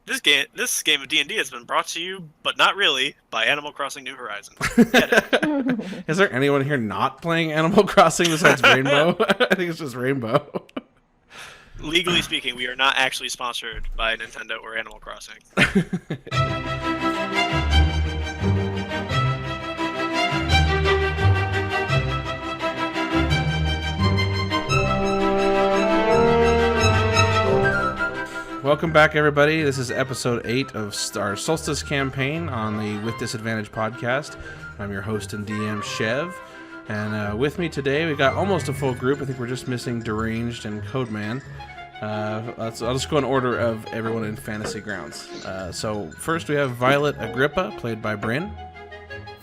This game of D&D has been brought to you, but not really, by Animal Crossing New Horizons. Is there anyone here not playing Animal Crossing besides Rainbow? I think it's just Rainbow. Legally speaking, we are not actually sponsored by Nintendo or Animal Crossing. Welcome back, everybody. This is episode 8 of our Solstice campaign on the With Disadvantage podcast. I'm your host and DM, Chev. And with me today, we've got almost a full group. I think we're just missing Deranged and Codeman. I'll just go in order of everyone in Fantasy Grounds. So first we have Violet Agrippa, played by Bryn.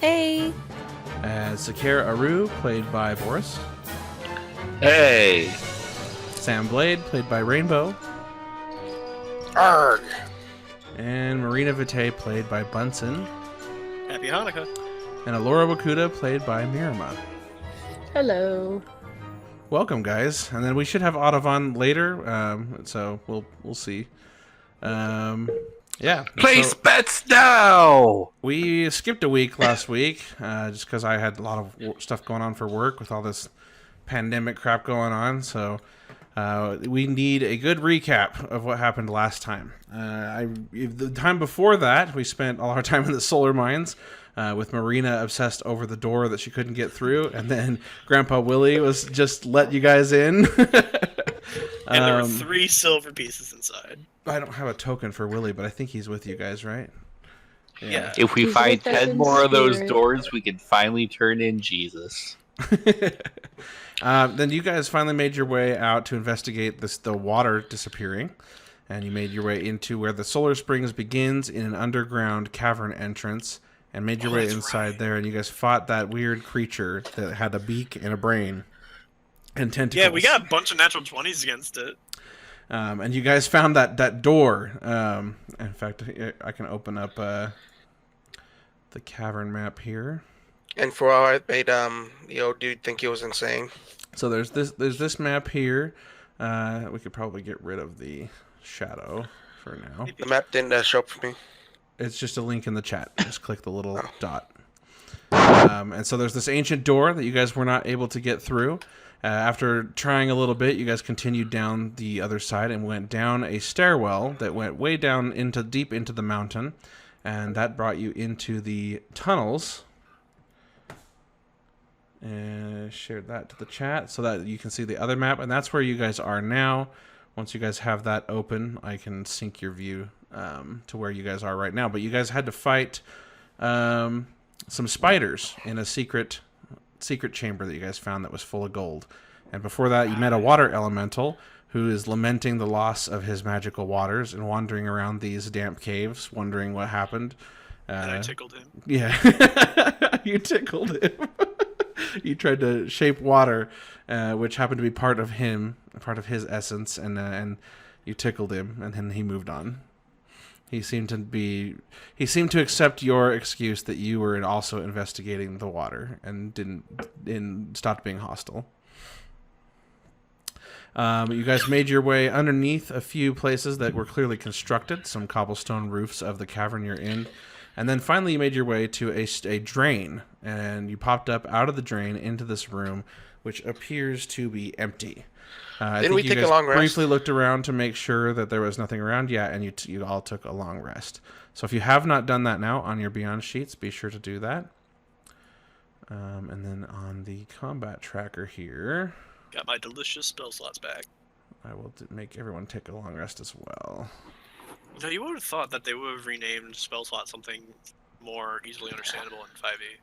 Hey. Sakara Aru, played by Boris. Hey. Sam Blade, played by Rainbow. Arg. And Marina Vitae, played by Bunsen. Happy Hanukkah. And Alora Wakuda, played by Mirama. Hello. Welcome, guys. And then we should have Audavon later, so we'll see. Yeah. Place bets now! We skipped a week last week, just because I had a lot of stuff going on for work with all this pandemic crap going on, so we need a good recap of what happened last time. The time before that, we spent all our time in the solar mines, with Marina obsessed over the door that she couldn't get through, and then Grandpa Willie was just let you guys in. And there were 3 silver pieces inside. I don't have a token for Willie, but I think he's with you guys, right? Yeah. If we He's find with us 10 in more of those spirit. doors, we can finally turn in Jesus. Then you guys finally made your way out to investigate the water disappearing, and you made your way into where the solar springs begins in an underground cavern entrance, and made your way inside there, and you guys fought that weird creature that had a beak and a brain and tentacles. Yeah, we got a bunch of natural 20s against it. And you guys found that door. In fact, I can open up the cavern map here. And for all it made the old dude think he was insane. So there's this map here. We could probably get rid of the shadow for now. The map didn't show up for me. It's just a link in the chat. Just click the little dot. And so there's this ancient door that you guys were not able to get through. After trying a little bit, you guys continued down the other side and went down a stairwell that went way down deep into the mountain. And that brought you into the tunnels. And shared that to the chat so that you can see the other map. And that's where you guys are now. Once you guys have that open, I can sync your view to where you guys are right now. But you guys had to fight some spiders in a secret chamber that you guys found that was full of gold. And before that, you met a water elemental who is lamenting the loss of his magical waters and wandering around these damp caves, wondering what happened. And I tickled him. Yeah. You tickled him. You tried to shape water, which happened to be part of his essence, and you tickled him, and then he moved on. He seemed to accept your excuse that you were also investigating the water and stopped being hostile. You guys made your way underneath a few places that were clearly constructed, some cobblestone roofs of the cavern you're in. And then finally you made your way to a drain, and you popped up out of the drain into this room, which appears to be empty. Didn't we take a long rest? Briefly looked around to make sure that there was nothing around. Yeah, and you all took a long rest. So if you have not done that now on your Beyond sheets, be sure to do that. And then on the combat tracker here, Got my delicious spell slots back. I will make everyone take a long rest as well. Now, you would have thought that they would have renamed spell slot something more easily understandable in 5e.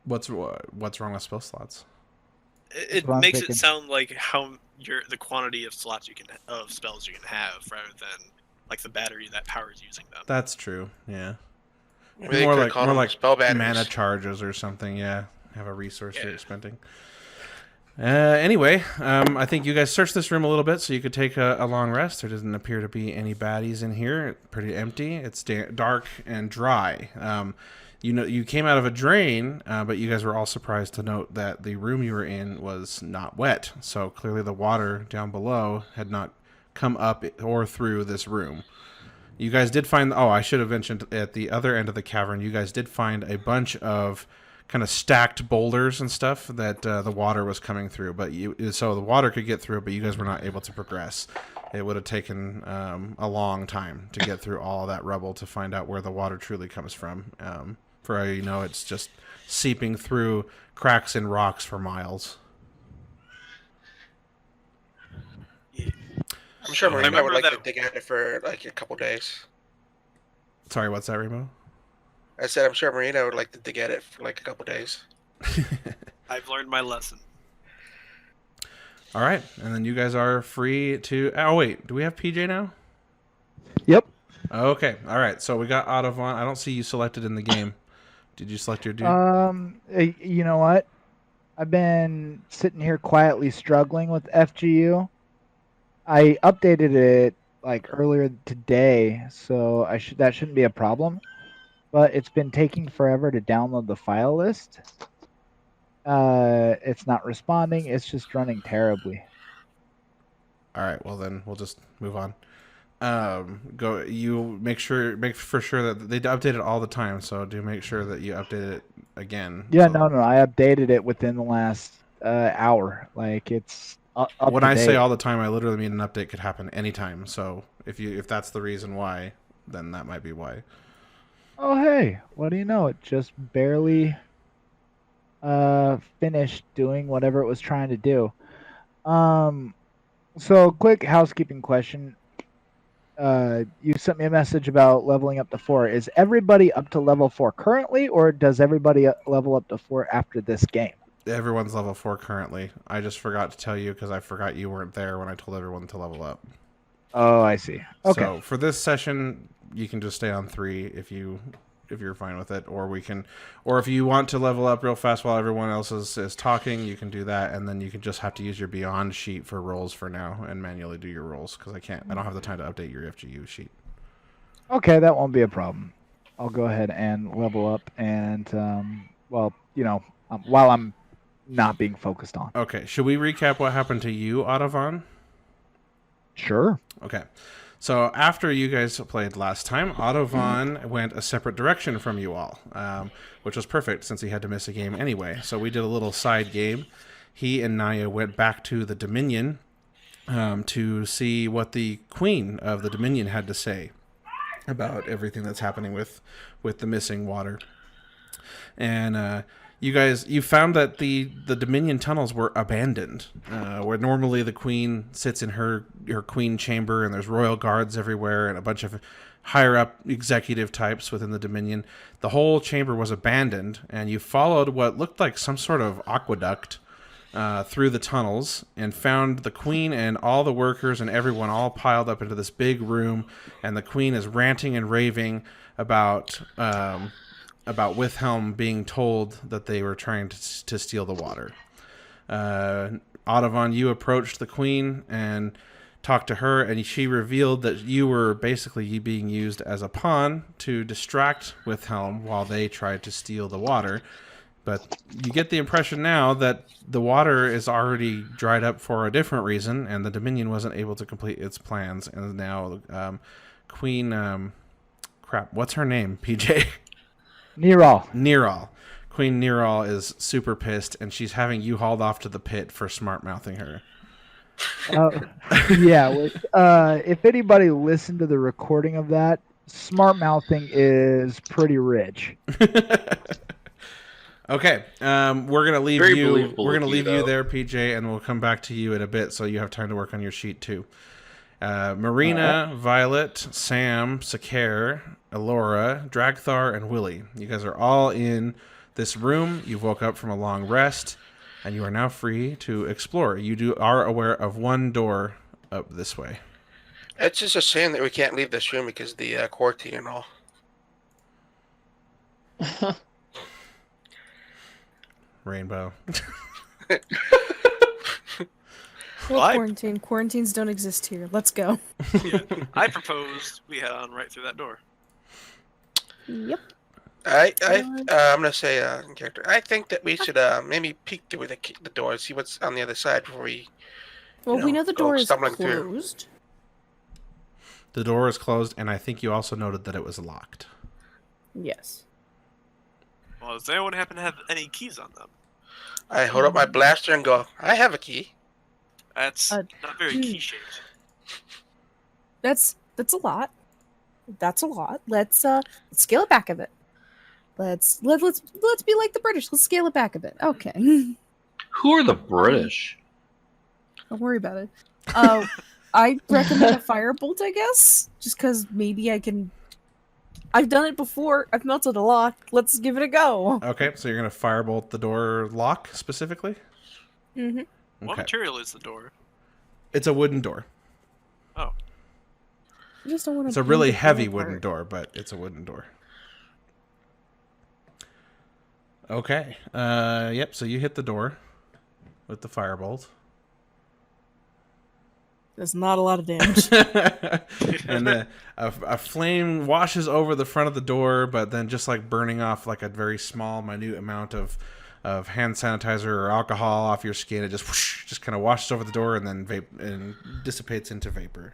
What's wrong with spell slots? It makes it sound like how the quantity of spells you can have, rather than like the battery that powers using them. That's true. Yeah. Maybe More like spell batteries. mana charges or something. Yeah. Have a resource you're expending. Anyway, I think you guys searched this room a little bit so you could take a long rest. There doesn't appear to be any baddies in here. It's pretty empty. It's dark and dry. You came out of a drain, but you guys were all surprised to note that the room you were in was not wet. So clearly the water down below had not come up or through this room. You guys did find... Oh, I should have mentioned at the other end of the cavern, you guys did find a bunch of kind of stacked boulders and stuff that the water was coming through. So the water could get through, but you guys were not able to progress. It would have taken a long time to get through all that rubble to find out where the water truly comes from. For all you know, it's just seeping through cracks in rocks for miles. I'm sure Marina would like to dig at it for like a couple days. Sorry, what's that, Remo? I said I'm sure Marina would like to dig at it for like a couple days. I've learned my lesson. All right, and then you guys are free to... Oh, wait, do we have PJ now? Yep. Okay, all right, so we got Audubon. I don't see you selected in the game. Did you select your dude? You know what? I've been sitting here quietly struggling with FGU. I updated it like earlier today, so that shouldn't be a problem. But it's been taking forever to download the file list. It's not responding. It's just running terribly. All right, well then we'll just move on. Go. You make for sure that they update it all the time. So do make sure that you update it again. Yeah, so. no, I updated it within the last hour. Like it's up when to I date. say all the time, I literally mean an update could happen anytime. So if that's the reason why, then that might be why. Oh hey, what do you know? It just barely finished doing whatever it was trying to do. So quick housekeeping question. You sent me a message about leveling up to 4. Is everybody up to level 4 currently, or does everybody level up to 4 after this game? Everyone's level 4 currently. I just forgot to tell you because I forgot you weren't there when I told everyone to level up. Oh, I see. Okay. So for this session, you can just stay on 3 if you're fine with it, or if you want to level up real fast while everyone else is talking, you can do that, and then you can just have to use your Beyond sheet for rolls for now and manually do your rolls because I don't have the time to update your FGU sheet. Okay, that won't be a problem. I'll go ahead and level up, and while I'm not being focused on. Okay, should we recap what happened to you, Audubon? Sure. Okay. So after you guys played last time, Audubon went a separate direction from you all, which was perfect since he had to miss a game anyway. So we did a little side game. He and Naya went back to the Dominion to see what the Queen of the Dominion had to say about everything that's happening with the missing water. And you found that the Dominion tunnels were abandoned, where normally the Queen sits in her Queen chamber, and there's royal guards everywhere and a bunch of higher up executive types within the Dominion. The whole chamber was abandoned, and you followed what looked like some sort of aqueduct through the tunnels and found the Queen and all the workers and everyone all piled up into this big room, and the Queen is ranting and raving about Wilhelm being told that they were trying to steal the water. Audubon, you approached the Queen and talked to her, and she revealed that you were basically being used as a pawn to distract Wilhelm while they tried to steal the water. But you get the impression now that the water is already dried up for a different reason, and the Dominion wasn't able to complete its plans. And now Queen... crap, what's her name, PJ? Neral. Queen Neral is super pissed, and she's having you hauled off to the pit for smart-mouthing her. Yeah. If anybody listened to the recording of that, smart-mouthing is pretty rich. Okay, we're gonna leave Very you. believable We're gonna with you, leave you though. there, PJ, and we'll come back to you in a bit, so you have time to work on your sheet too. Marina, Violet, Sam, Sakare, Elora, Dragthar, and Willie. You guys are all in this room. You've woke up from a long rest, and you are now free to explore. You are aware of one door up this way. It's just a shame that we can't leave this room because of the quarantine and all. Rainbow. Well, quarantine. Quarantines don't exist here. Let's go. Yeah, I propose we head on right through that door. Yep. I'm gonna say in character. I think that we should maybe peek through the door and see what's on the other side before we. Well, we know the go door is stumbling through. closed. The door is closed, and I think you also noted that it was locked. Yes. Well, does anyone happen to have any keys on them? I hold up my blaster and go, I have a key. That's not very key-shaped. That's a lot. That's a lot. Let's scale it back a bit. Let's be like the British. Let's scale it back a bit. Okay. Who are the British? Don't worry about it. I recommend a firebolt, I guess, just because maybe I can. I've done it before. I've melted a lock. Let's give it a go. Okay, so you're gonna firebolt the door lock specifically. Mm-hmm. What Okay. material is the door? It's a wooden door. Oh. I just don't want to. It's a really heavy wooden door, but it's a wooden door. Okay. Yep. So you hit the door with the firebolt. That's not a lot of damage. And a flame washes over the front of the door, but then just like burning off like a very small, minute amount of hand sanitizer or alcohol off your skin, it just whoosh, just kind of washes over the door and then dissipates into vapor.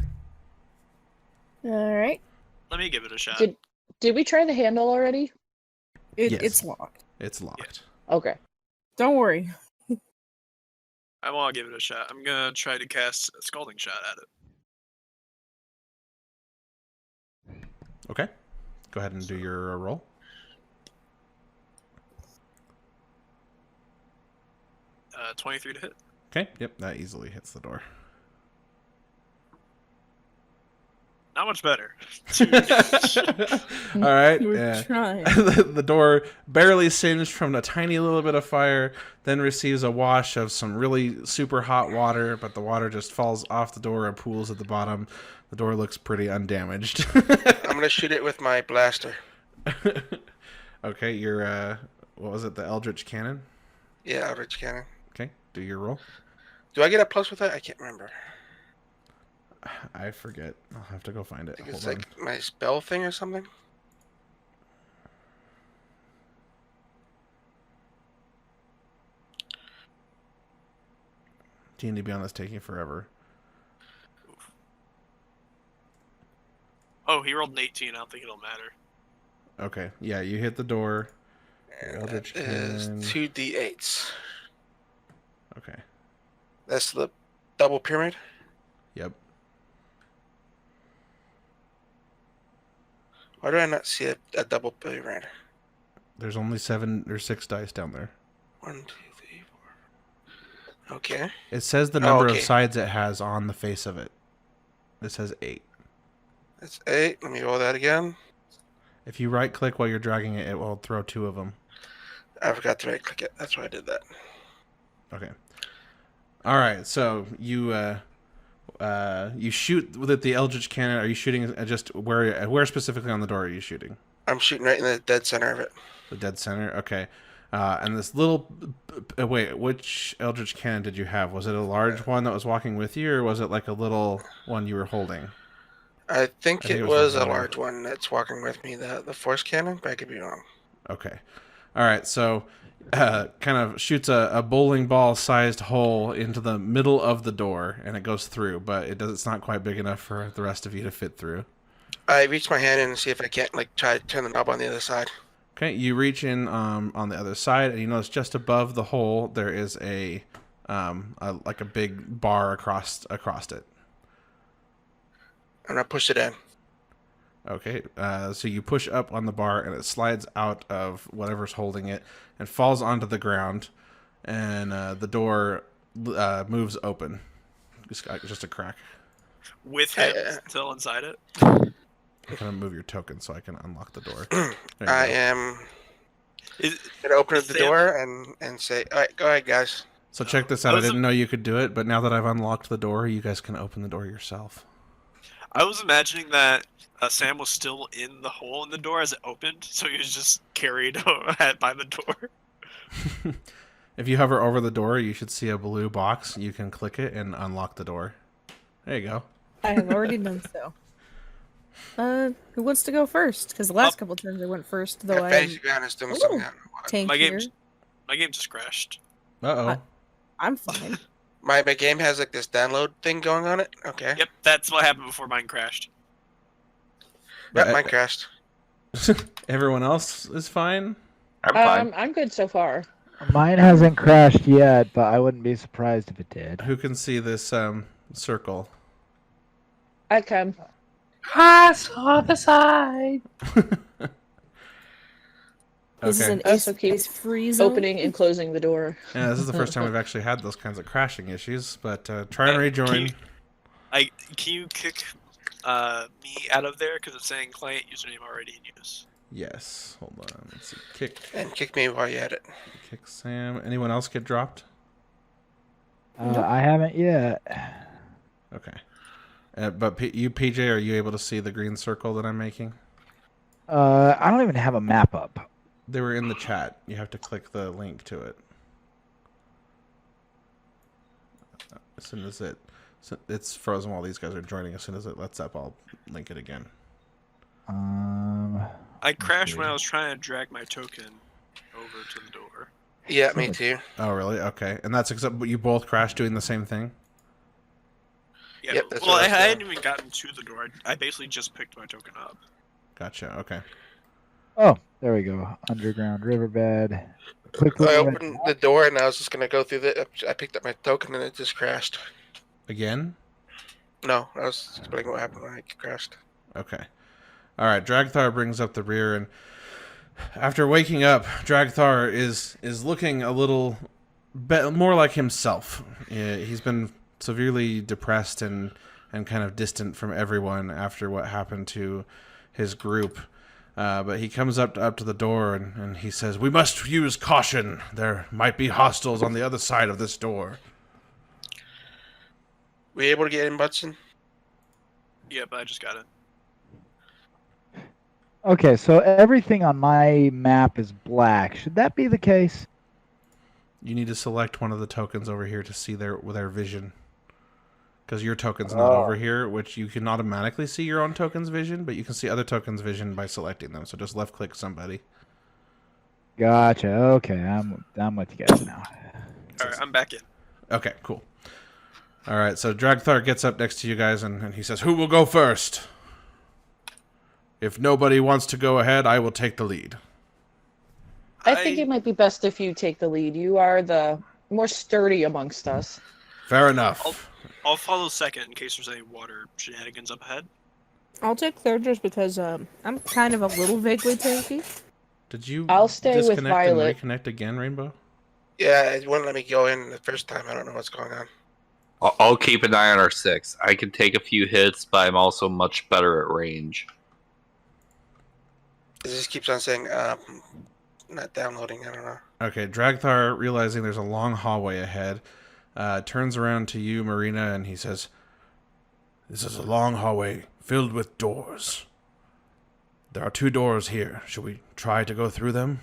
All right. Let me give it a shot. Did we try the handle already? Yes. It's locked. It's locked. Okay. Don't worry. I want to give it a shot. I'm gonna try to cast a scalding shot at it. Okay. Go ahead and do your roll. 23 to hit. Okay. Yep. That easily hits the door. Not much better. All right. We're trying. The door barely singed from a tiny little bit of fire, then receives a wash of some really super hot water, but the water just falls off the door and pools at the bottom. The door looks pretty undamaged. I'm gonna shoot it with my blaster. Okay, your what was it? The Eldritch Cannon. Yeah, Eldritch Cannon. Okay, do your roll. Do I get a plus with that? I can't remember. I forget. I'll have to go find it. I think it's Hold like my spell thing or something. on. Beyond is taking forever. Oh, he rolled an 18. I don't think it'll matter. Okay, yeah, you hit the door. Eldritch That is Cannon. 2d8s. Okay. That's the double pyramid. Yep. Why do I not see a double pyramid? There's only 7 or 6 dice down there. 1, 2, 3, 4. Okay. It says the number okay. of sides it has on the face of it. It says 8. That's 8. Let me roll that again. If you right click while you're dragging it, it will throw 2 of them. I forgot to right click it. That's why I did that. Okay. All right. So you shoot with the Eldritch Cannon. Are you shooting just where specifically on the door are you shooting? I'm shooting right in the dead center of it. The dead center. Okay. And this little wait, which Eldritch Cannon did you have? Was it a large one that was walking with you, or was it like a little one you were holding? I think it was was a like large one that's walking with me. The force cannon, but I could be wrong. Okay. All right. So, kind of shoots a bowling ball sized hole into the middle of the door, and it goes through, but it's not quite big enough for the rest of you to fit through. I reach my hand in and see if I can't try to turn the knob on the other side. Okay. You reach in on the other side, and you notice just above the hole there is a big bar across it. I'm gonna push it in. Okay, so you push up on the bar, and it slides out of whatever's holding it and falls onto the ground, and the door moves open. Just a crack. With him still inside it? I'm going to move your token so I can unlock the door. I am gonna open the door and say, all right, go ahead, guys. So check this out. I didn't know you could do it, but now that I've unlocked the door, you guys can open the door yourself. I was imagining that Sam was still in the hole in the door as it opened, so he was just carried by the door. If you hover over the door, you should see a blue box. You can click it and unlock the door. There you go. I have already done so. Who wants to go first? Because the last couple turns I went first, though I am Fantasy Ground is doing something. tankier. My game just crashed. Uh-oh. I'm fine. My game has like this download thing going on it. Okay. Yep, that's what happened before mine crashed. Yep, mine crashed. Everyone else is fine? I'm fine. I'm good so far. Mine hasn't crashed yet, but I wouldn't be surprised if it did. Who can see this circle? I can. I saw the side. This is Okay. an Also keep ace free zone. Opening and closing the door. Yeah, this is the first time we've actually had those kinds of crashing issues, but try and rejoin. Can you kick me out of there because it's saying client username already in use? Yes. Hold on. Let's see. Kick And kick me while you're at it. Sam. Anyone else get dropped? I haven't yet. Okay. But you, PJ, are you able to see the green circle that I'm making? I don't even have a map up. They were in the chat. You have to click the link to it. As soon as it's frozen while these guys are joining. As soon as it lets up, I'll link it again. I crashed when I was trying to drag my token over to the door. Yeah, me too. Oh, really? Okay. And that's except you both crashed doing the same thing? Yeah. Yep, that's well, what I I was doing. hadn't even gotten to the door. I basically just picked my token up. Gotcha. Okay. Oh, there we go. Underground riverbed. Quickly. I opened the door and I was just gonna go through I picked up my token and it just crashed. Again? No, I was explaining what happened when I crashed. Okay. All right. Dragthar brings up the rear, and after waking up, Dragthar is looking a little more like himself. He's been severely depressed and kind of distant from everyone after what happened to his group. But he comes up to the door and he says, "We must use caution. There might be hostiles on the other side of this door." We able to get in, Budson? Yeah, but I just got it. Okay, so everything on my map is black. Should that be the case? You need to select one of the tokens over here to see their vision. Because your token's not over here, which you can automatically see your own token's vision, but you can see other tokens' vision by selecting them. So just left-click somebody. Gotcha. Okay, I'm with you guys now. All right, I'm back in. Okay, cool. All right, so Dragthar gets up next to you guys, and he says, "Who will go first? If nobody wants to go ahead, I will take the lead." I think it might be best if you take the lead. You are the more sturdy amongst us. Fair enough. I'll follow second in case there's any water shenanigans up ahead. I'll take third just because I'm kind of a little vaguely tanky. Did you I'll stay with disconnect Violet. and reconnect again, Rainbow? Yeah, it wouldn't let me go in the first time. I don't know what's going on. I'll keep an eye on our 6. I can take a few hits, but I'm also much better at range. It just keeps on saying, not downloading. I don't know. Okay, Dragthar, realizing there's a long hallway ahead, turns around to you, Marina, and he says, "This is a long hallway filled with doors. There are 2 doors here. Should we try to go through them?"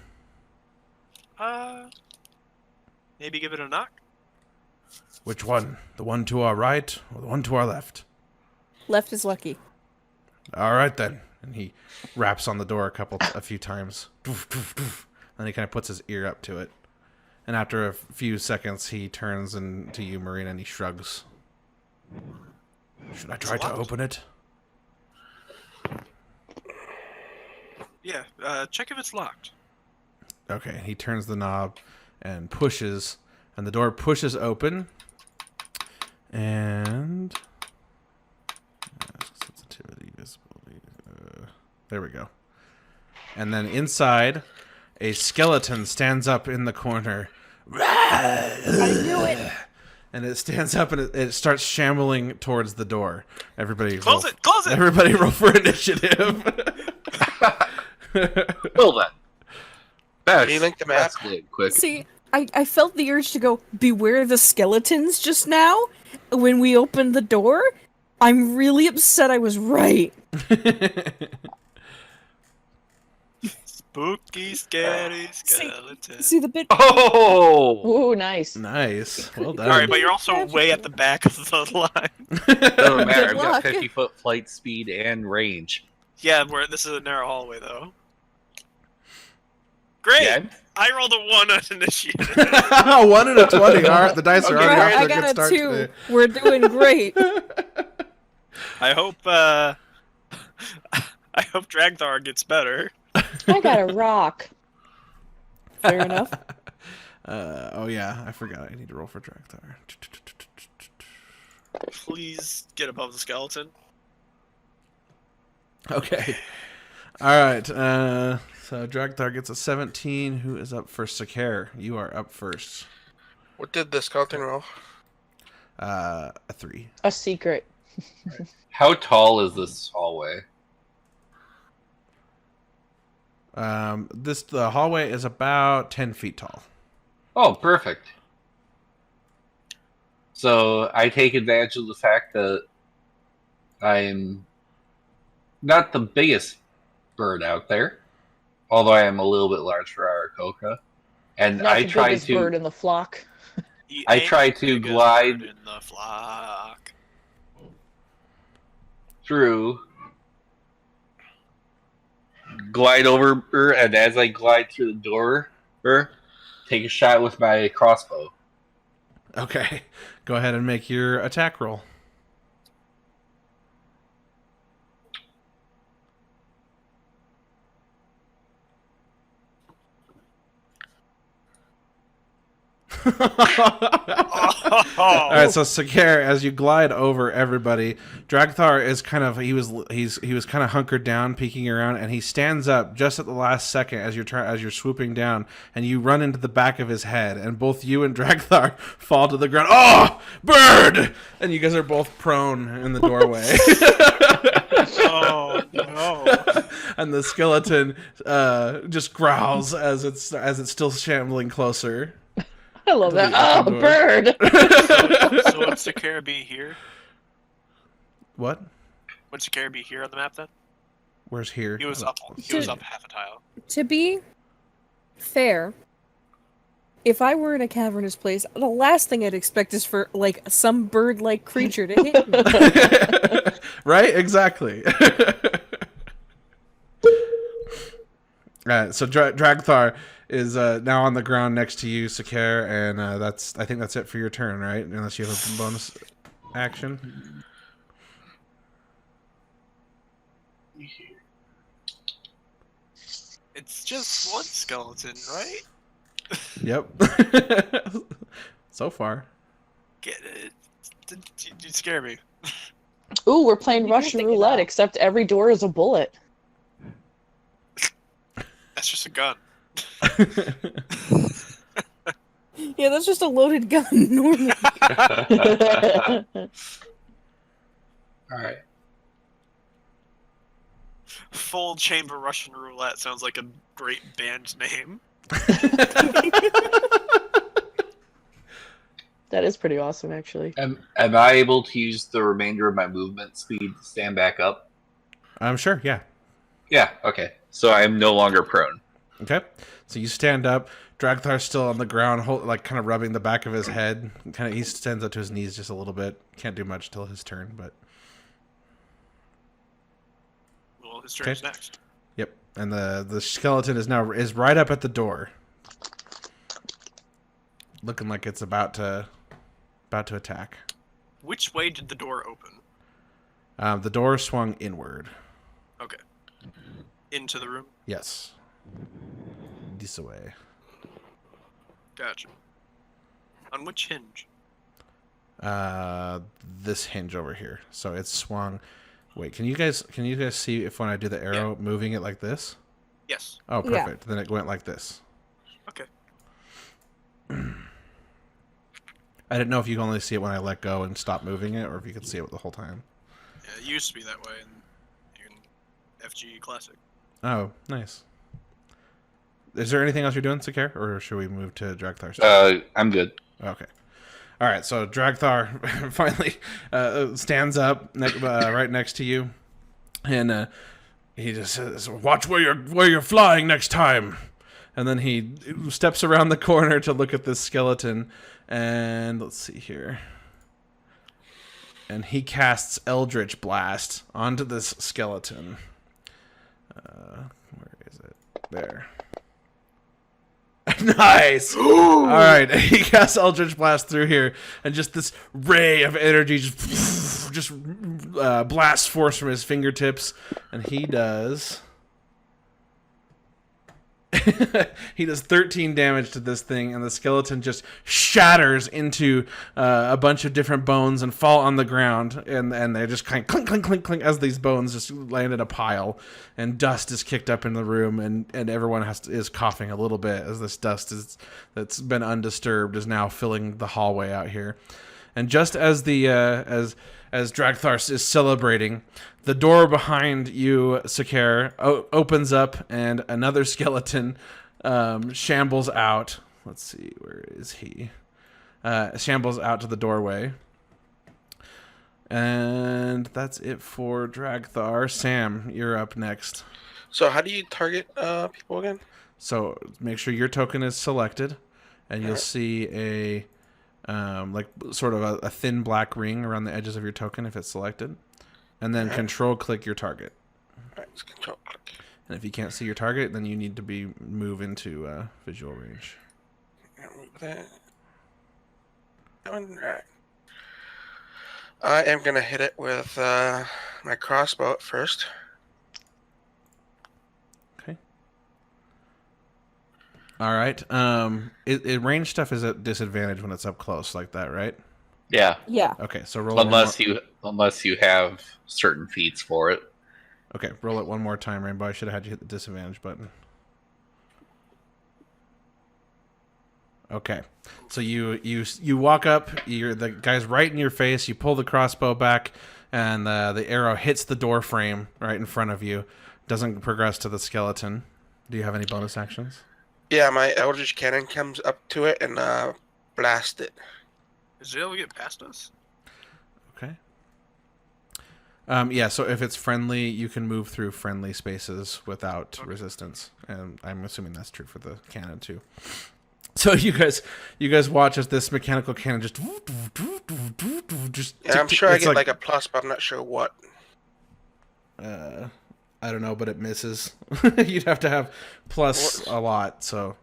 Maybe give it a knock. Which one? The one to our right or the one to our left? Left is lucky. All right, then. And he raps on the door a few times. Then he kind of puts his ear up to it. And after a few seconds, he turns to you, Marina, and he shrugs. "Should I try to open it?" Yeah, check if it's locked. Okay, he turns the knob and pushes, and the door pushes open. And sensitivity, visibility. There we go. And then inside, a skeleton stands up in the corner. I knew it. And it stands up and it starts shambling towards the door. Everybody Close it! Close it! Everybody roll for initiative. Well then. Can you link the map? Quick. See, I felt the urge to go, beware the skeletons just now when we opened the door. I'm really upset I was right. Spooky, scary skeleton. See the bit. Oh! Ooh, nice. Nice. Well done. Alright, but you're also way at the back of the line. Doesn't matter. I've luck. got 50-foot flight speed and range. Yeah, this is a narrow hallway, though. Great! Yeah. I rolled a 1 on initiative. 1 and a 20. All right, the dice are Okay, already off I to a good got a start 2. today. We're doing great. I hope, I hope Dragthar gets better. I got a rock. Fair enough. Oh yeah, I forgot. I need to roll for Dragthar. Please get above the skeleton. Okay. All right. So Dragthar gets a 17. Who is up first? Sakare, you are up first. What did the skeleton roll? A 3. A secret. How tall is this hallway? The hallway is about 10 feet tall. Oh, perfect. So I take advantage of the fact that I'm not the biggest bird out there, although I am a little bit large for Arakoka. And Not I the try biggest to bird in the flock. He I ain't try the to biggest glide bird in the flock. glide over her, and as I glide through the door, take a shot with my crossbow. Okay. Go ahead and make your attack roll. All right, so Sakare, as you glide over everybody, Dragthar is kind of he was kind of hunkered down, peeking around, and he stands up just at the last second as you're swooping down, and you run into the back of his head, and both you and Dragthar fall to the ground. Oh, bird! And you guys are both prone in the doorway. Oh no! And the skeleton just growls as it's still shambling closer. I love that. The Oh, open door. bird! So would Sakara be here? What? Would Sakara be here on the map then? Where's here? He was up. He was up half a tile. To be fair, if I were in a cavernous place, the last thing I'd expect is for like some bird-like creature to hit me. Right? Exactly. So Dragthar is now on the ground next to you, Sakare, and I think that's it for your turn, right? Unless you have a bonus action. It's just one skeleton, right? Yep. So far. Get it? You scare me. Ooh, we're playing You're Russian thinking roulette, that. except every door is a bullet. That's just a gun. Yeah, that's just a loaded gun normally. Alright. Full chamber Russian roulette sounds like a great band name. That is pretty awesome, actually. Am I able to use the remainder of my movement speed to stand back up? I'm sure, yeah. Yeah, okay. So I am no longer prone. Okay. So you stand up. Dragthar's still on the ground, like kind of rubbing the back of his head. He stands up to his knees just a little bit. Can't do much till his turn, but Well, his turn's next. yep. And the skeleton is right up at the door, looking like it's about to attack. Which way did the door open? The door swung inward. Okay. Into the room? Yes. This way. Gotcha. On which hinge? This hinge over here. So it's swung. Wait, can you guys see if when I do the arrow, moving it like this? Yes. Oh, Yeah. perfect. Then it went like this. Okay. I didn't know if you can only see it when I let go and stop moving it, or if you could see it the whole time. Yeah, it used to be that way in FG Classic. Oh, nice. Is there anything else you're doing, Sakare, or should we move to Dragthar? I'm good. Okay. All right, so Dragthar finally stands up right next to you, and he just says, "Watch where you're flying next time." And then he steps around the corner to look at this skeleton, and let's see here. And he casts Eldritch Blast onto this skeleton. Where is it? There. Nice. All right, he casts Eldritch Blast through here, and just this ray of energy just blasts force from his fingertips, and he does. He does 13 damage to this thing, and the skeleton just shatters into a bunch of different bones and fall on the ground, and they just kind of clink, clink, clink, clink as these bones just land in a pile, and dust is kicked up in the room, and everyone is coughing a little bit as this dust that's been undisturbed is now filling the hallway out here. And just as the as Dragthar's is celebrating, the door behind you, Sakar, opens up, and another skeleton shambles out. Let's see, where is he? Shambles out to the doorway. And that's it for Dragthar. Sam, you're up next. So how do you target people again? So make sure your token is selected, and you'll see a like sort of a thin black ring around the edges of your token if it's selected, and then control click your target. Alright, let's control click. And if you can't see your target, then you need to move into visual range. That one, right. I am gonna hit it with my crossbow at first. Okay. All right. Range stuff is at disadvantage when it's up close like that, right? Yeah. Yeah. Okay, so roll Unless you have certain feats for it. Okay, roll it one more time, Rainbow. I should have had you hit the disadvantage button. Okay, so you walk up. The guy's right in your face. You pull the crossbow back, and the arrow hits the door frame right in front of you. Doesn't progress to the skeleton. Do you have any bonus actions? Yeah, my Eldritch Cannon comes up to it and blast it. Is it able to get past us? Okay. Yeah, so if it's friendly, you can move through friendly spaces without resistance, and I'm assuming that's true for the cannon too. So you guys watch as this mechanical cannon just. Yeah, I'm sure I get like like a plus, but I'm not sure what. I don't know, but it misses. You'd have to have plus a lot. So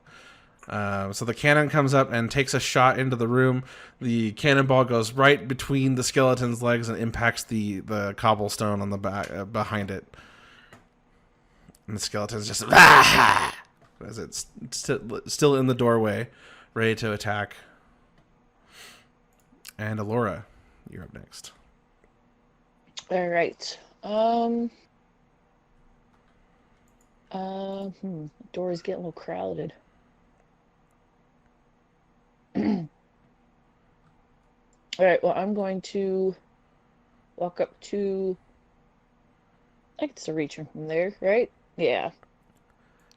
the cannon comes up and takes a shot into the room. The cannonball goes right between the skeleton's legs and impacts the cobblestone on the back behind it. And the skeleton's just as it's still in the doorway, ready to attack. And Alora, you're up next. All right. Door is getting a little crowded. All right. Well, I'm going to walk up to. I guess a reach from there, right? Yeah.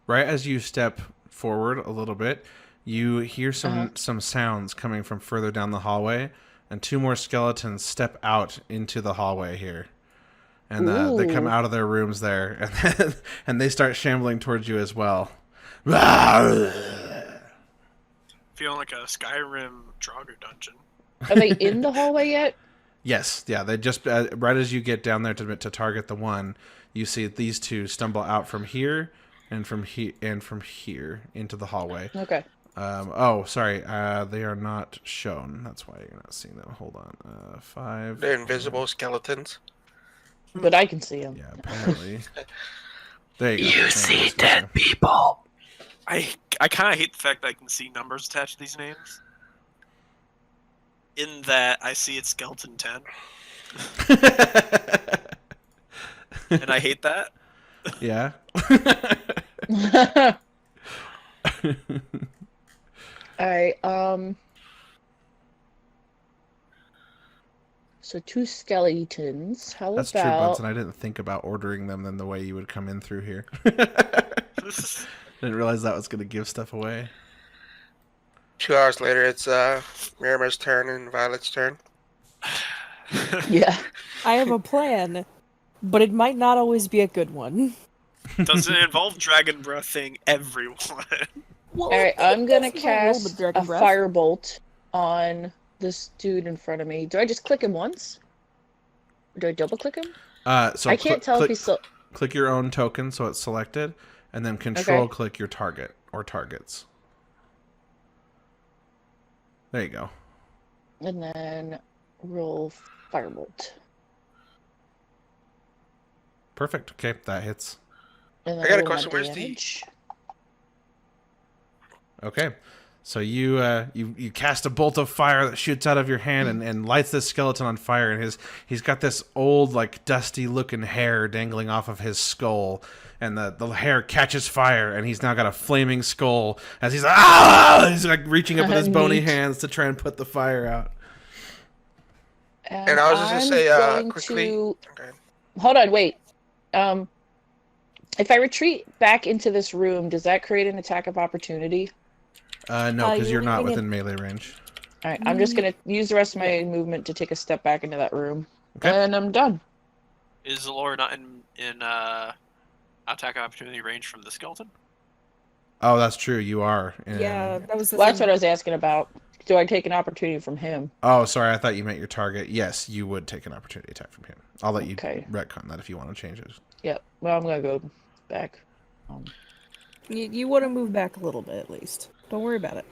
Right as you step forward a little bit, you hear some sounds coming from further down the hallway, and two more skeletons step out into the hallway here. And they come out of their rooms there, and they start shambling towards you as well. Feeling like a Skyrim Draugr dungeon. Are they in the hallway yet? Yes, yeah. They just right as you get down there to target the one, you see these two stumble out from here and from here into the hallway. Okay. Oh, sorry. They are not shown. That's why you're not seeing them. Hold on. 5. They're invisible skeletons. But I can see them. Yeah, apparently. There you go. You see dead people. I kind of hate the fact that I can see numbers attached to these names. In that I see it's Skeleton 10. And I hate that. Yeah. Alright, so 2 skeletons. How That's about... true, Bunsen. I didn't think about ordering them in the way you would come in through here. Didn't realize that was going to give stuff away. 2 hours later, it's Mirama's turn and Violet's turn. Yeah. I have a plan, but it might not always be a good one. Does it involve dragon breathing everyone? Well, Alright, I'm gonna that's my role with cast Dragon a Breath. firebolt on this dude in front of me. Do I just click him once? Do I double click him? So I can't tell if he's still... Click your own token so it's selected, and then control click your target or targets. There you go. And then roll firebolt. Perfect. Okay, that hits. And then I got a roll my question. Where's the damage. Okay. So you cast a bolt of fire that shoots out of your hand and lights this skeleton on fire, and he's got this old, like, dusty looking hair dangling off of his skull, and the hair catches fire, and he's now got a flaming skull as he's like reaching up with his bony hands to try and put the fire out. And I was just gonna say quickly. Okay. Hold on, wait. If I retreat back into this room, does that create an attack of opportunity? No, because you're not leaving within melee range. All right, I'm just gonna use the rest of my movement to take a step back into that room, Okay. and I'm done. Is Laura not in attack opportunity range from the skeleton? Oh, that's true. You are. Yeah, that was the Well, that's thing. what I was asking about. Do I take an opportunity from him? Oh, sorry. I thought you meant your target. Yes, you would take an opportunity attack from him. I'll let you retcon that if you want to change it. Yep. Well, I'm gonna go back. You want to move back a little bit at least. Don't worry about it.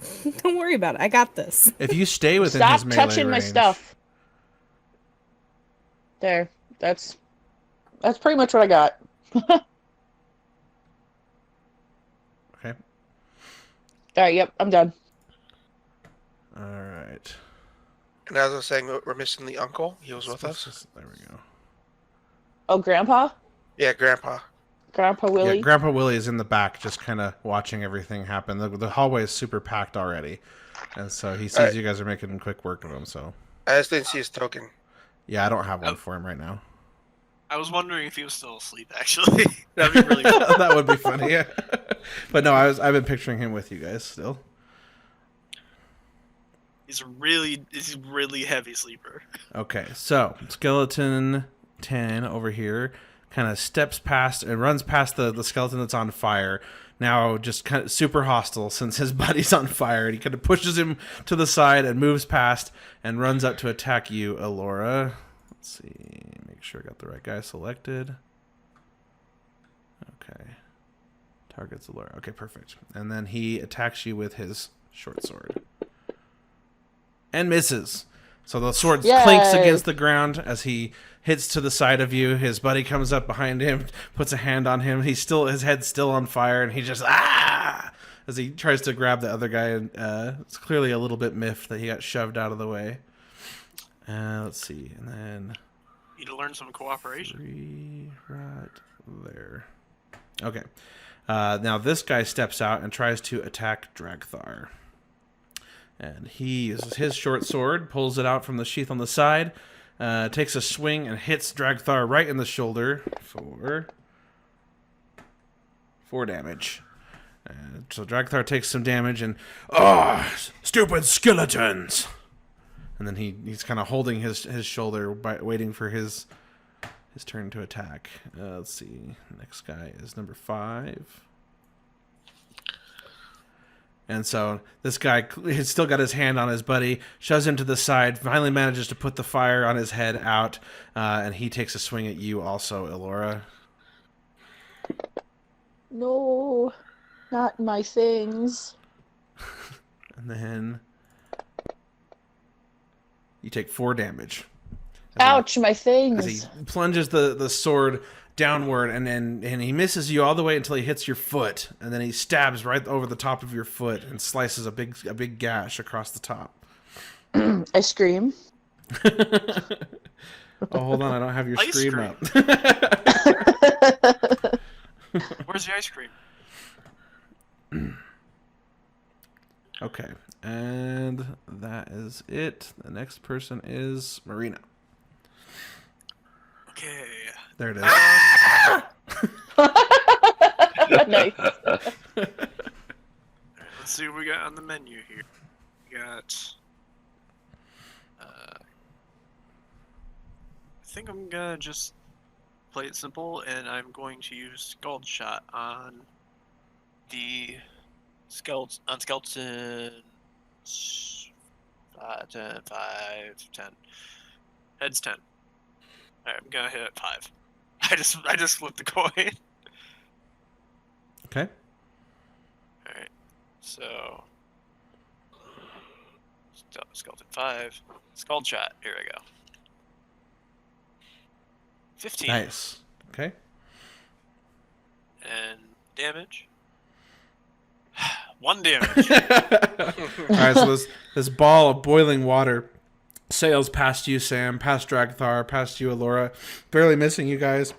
Don't worry about it. I got this. If you stay within Stop his melee touching my range- stuff. There. That's pretty much what I got. Okay. All right. Yep. I'm done. All right. And as I was saying, we're missing the uncle. He was with us. There we go. Oh, Grandpa. Yeah, Grandpa. Grandpa Willie. Yeah, Grandpa Willie is in the back, just kind of watching everything happen. The hallway is super packed already, and so he sees you guys are making quick work of him. So I just didn't see his token. yeah, I don't have one for him right now. I was wondering if he was still asleep. Actually, that'd be really fun. That would be funny. Yeah. But no, I've been picturing him with you guys still. He's a really heavy sleeper. Okay, so skeleton 10 over here kind of steps past and runs past the skeleton that's on fire. Now just kind of super hostile since his buddy's on fire, and he kind of pushes him to the side and moves past and runs up to attack you, Alora. Let's see, make sure I got the right guy selected. Okay, targets Alora. Okay, perfect. And then he attacks you with his short sword and misses. So the sword clinks against the ground as he hits to the side of you. His buddy comes up behind him, puts a hand on him. His head's still on fire, and he just as he tries to grab the other guy. And it's clearly a little bit miffed that he got shoved out of the way. Let's see, and then Need to learn some cooperation. 3 right there. Okay. Now this guy steps out and tries to attack Dragthar. And he uses his short sword, pulls it out from the sheath on the side, takes a swing and hits Dragthar right in the shoulder for 4 damage. So Dragthar takes some damage and, stupid skeletons! And then he's kind of holding his shoulder, waiting for his turn to attack. Let's see. Next guy is number 5. And so this guy has still got his hand on his buddy, shoves him to the side, finally manages to put the fire on his head out, and he takes a swing at you also, Elora. No, not my things. And then you take 4 damage. Ouch, my things. As he plunges the sword downward, and he misses you all the way until he hits your foot, and then he stabs right over the top of your foot and slices a big gash across the top. I scream. Oh, hold on, I don't have your Ice scream cream. up. Where's the ice cream? Okay, and that is it. The next person is Marina. Okay. There it is. Nice. Alright, let's see what we got on the menu here. We got. I think I'm gonna just play it simple, and I'm going to use Scald Shot on the skeleton. 5, 10, 10. Head's 10. Alright, I'm gonna hit at 5. I just flipped the coin. Okay. Alright, so Skeleton 5. Scald shot. Here I go. 15. Nice. Okay. And damage. 1 damage. All right, so this ball of boiling water sails past you, Sam, past Dragthar, past you, Alora, barely missing you guys.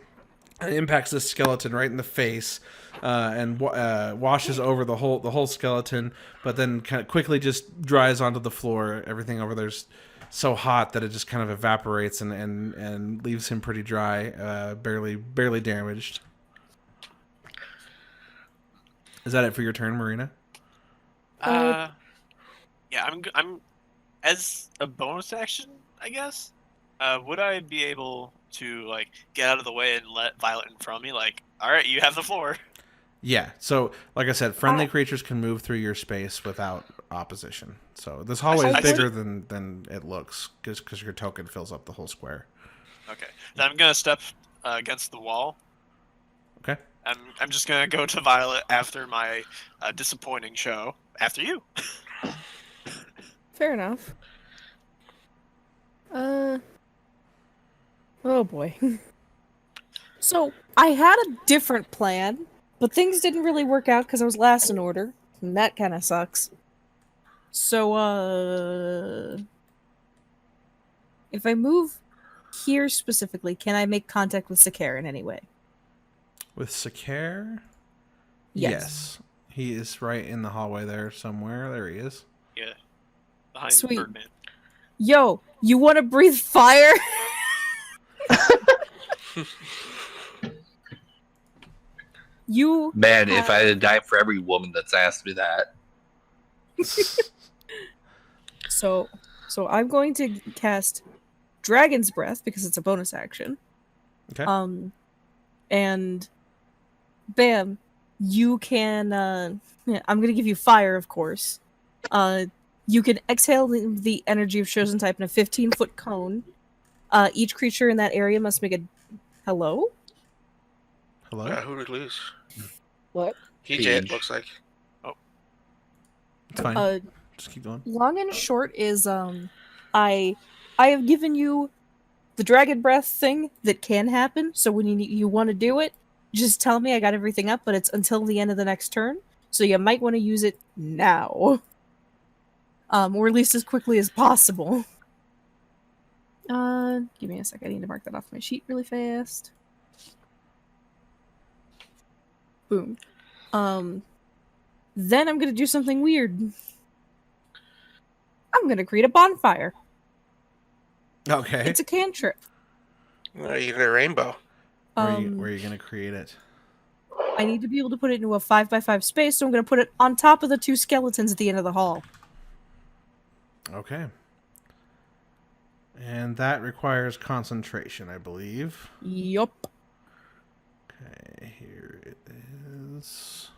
It impacts this skeleton right in the face, and washes over the whole skeleton, but then kind of quickly just dries onto the floor. Everything over there's so hot that it just kind of evaporates and leaves him pretty dry, barely damaged. Is that it for your turn, Marina? Yeah, I'm as a bonus action, I guess. Would I be able to like get out of the way and let Violet in front of me? Like, all right, you have the floor. Yeah. So, like I said, friendly creatures can move through your space without opposition. So this hallway is bigger than it looks, because your token fills up the whole square. Okay, then I'm gonna step against the wall. Okay. I'm just gonna go to Violet after my disappointing show. After you. Fair enough. Oh boy. So, I had a different plan, but things didn't really work out because I was last in order, and that kind of sucks. So, if I move here specifically, can I make contact with Sakar in any way? With Sakar? Yes. He is right in the hallway there somewhere. There he is. Yeah. Behind Sweet. Birdman. Yo, you want to breathe fire? Man, if I had to die for every woman that's asked me that. So I'm going to cast Dragon's Breath because it's a bonus action. Okay. And bam, you can I'm going to give you fire, of course. You can exhale the energy of chosen type in a 15-foot cone. Each creature in that area must make a hello? Hello? Who did lose? What? He Siege. did, looks like. It's fine. Just keep going. Long and short is I have given you the dragon breath thing that can happen, so when you want to do it, just tell me. I got everything up, but it's until the end of the next turn, so you might want to use it now. Or at least as quickly as possible. Give me a sec, I need to mark that off my sheet really fast. Boom. Then I'm gonna do something weird. I'm gonna create a bonfire. Okay. It's a cantrip. You get a rainbow. Where are you going to create it? I need to be able to put it into a 5x5 space, so I'm gonna put it on top of the 2 skeletons at the end of the hall. Okay. And that requires concentration, I believe. Yup. Okay, here it is.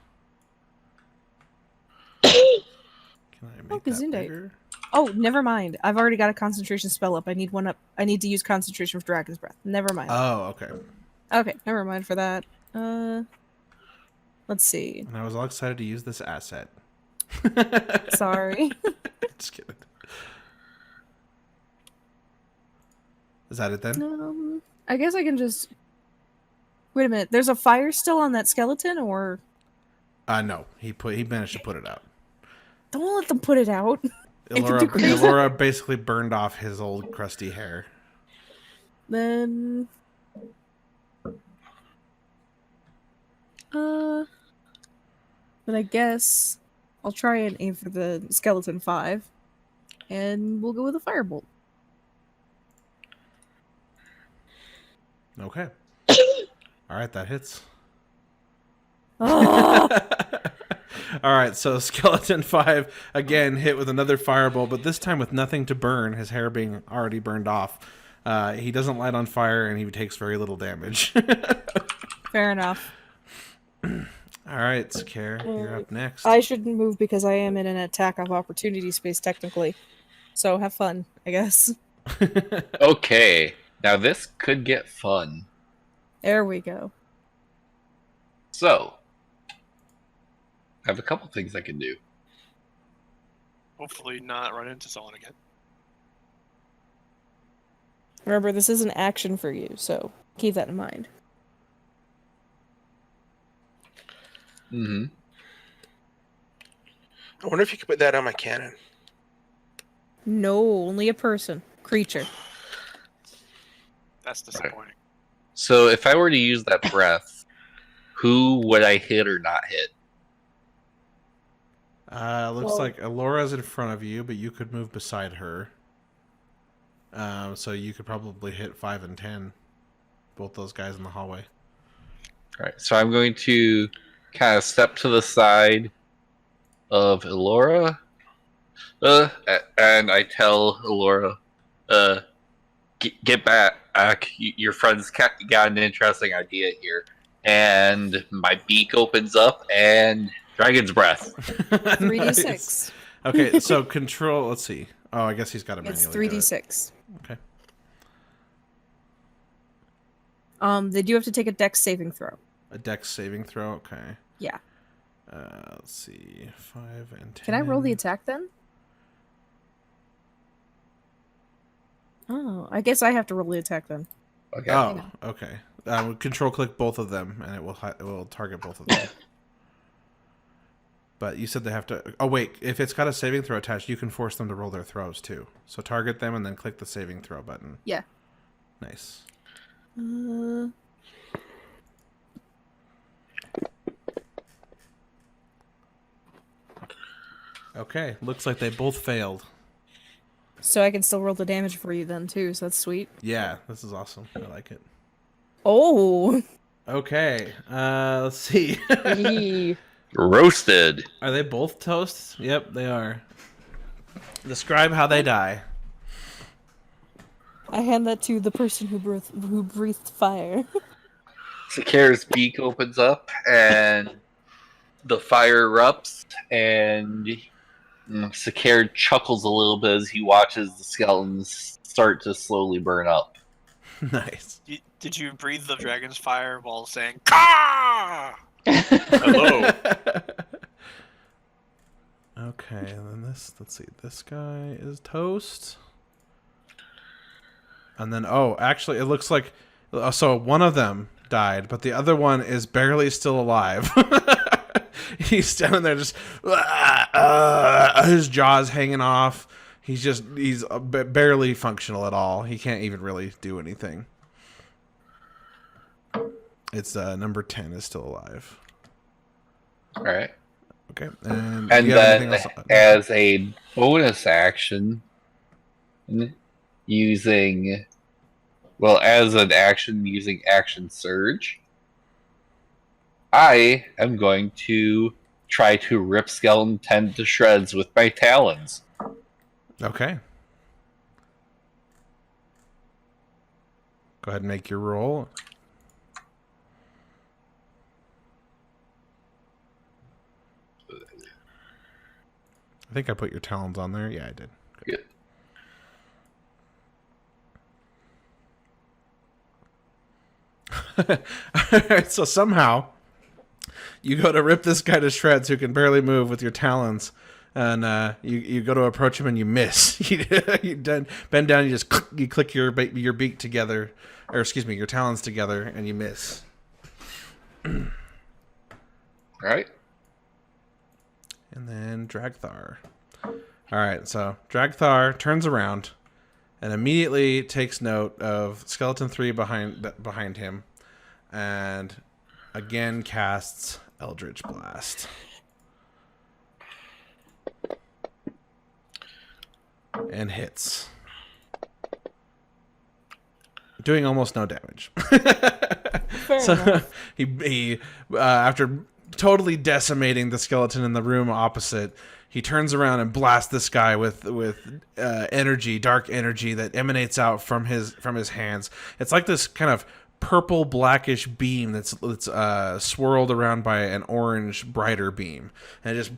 Can I make that Gesundheit. bigger? Oh, never mind. I've already got a concentration spell up. I need one up. I need to use concentration for Dragon's Breath. Never mind. Oh, okay. Okay, never mind for that. Let's see. And I was all excited to use this asset. Sorry. Just kidding. Is that it then? I guess I can just... Wait a minute. There's a fire still on that skeleton, or... No. He managed to put it out. Don't let them put it out. Elora basically burned off his old crusty hair. Then... Then I guess I'll try and aim for the skeleton 5. And we'll go with a firebolt. Okay. All right, that hits. Oh! All right, so Skeleton 5 again hit with another firebolt, but this time with nothing to burn, his hair being already burned off. He doesn't light on fire, and he takes very little damage. Fair enough. All right, Sakar, you're up next. I shouldn't move because I am in an attack of opportunity space, technically. So have fun, I guess. Okay, now this could get fun. There we go. So, I have a couple things I can do. hopefully not run into someone again. Remember, this is an action for you, so keep that in mind. Mm-hmm. I wonder if you could put that on my cannon. No, only a person. Creature. That's disappointing. So if I were to use that breath, who would I hit or not hit? Looks like Alora's in front of you, but you could move beside her. So you could probably hit 5 and 10. Both those guys in the hallway. All right, so I'm going to kind of step to the side of Elora, and I tell Elora, get back. Your friend's got an interesting idea here. And my beak opens up, and Dragon's Breath. 3d6. Nice. Okay, so control, let's see. Oh, I guess he's got to It's manually do it. 3d6. Okay. They do have to take a dex saving throw. A dex saving throw, okay. Yeah. Let's see. 5 and 10. Can I roll the attack then? Oh, I guess I have to roll the attack then. Okay. Oh, okay. Control click both of them, and it will target both of them. But you said they have to... Oh, wait. If it's got a saving throw attached, you can force them to roll their throws, too. So target them and then click the saving throw button. Yeah. Nice. Okay. Looks like they both failed. So I can still roll the damage for you then, too, so that's sweet. Yeah, this is awesome. I like it. Oh! Okay. Let's see. Yee. Roasted. Are they both toast? Yep, they are. Describe how they die. I hand that to the person who breathed fire. Sakira's beak opens up, and the fire erupts, and Sakira chuckles a little bit as he watches the skeletons start to slowly burn up. Nice. Did you breathe the dragon's fire while saying "Caw"? Hello. Okay, and then let's see, this guy is toast. And then, actually, it looks like, so one of them died, but the other one is barely still alive. He's standing there just, his jaw's hanging off. He's barely functional at all. He can't even really do anything. It's number 10 is still alive. All right. Okay. And then, as a bonus action, using action surge, I am going to try to rip Skeleton 10 to shreds with my talons. Okay. Go ahead and make your roll. I think I put your talons on there. Yeah, I did. Good. Alright, so somehow you go to rip this guy to shreds who can barely move with your talons, and you go to approach him and you miss. you bend down, you click your beak together, or excuse me, your talons together, and you miss. Right. And then Dragthar. Alright, so Dragthar turns around and immediately takes note of Skeleton 3 behind him, and again casts Eldritch Blast. And hits. Doing almost no damage. So he after totally decimating the skeleton in the room opposite, he turns around and blasts this guy with energy, dark energy that emanates out from his hands. It's like this kind of purple blackish beam that's swirled around by an orange brighter beam, and it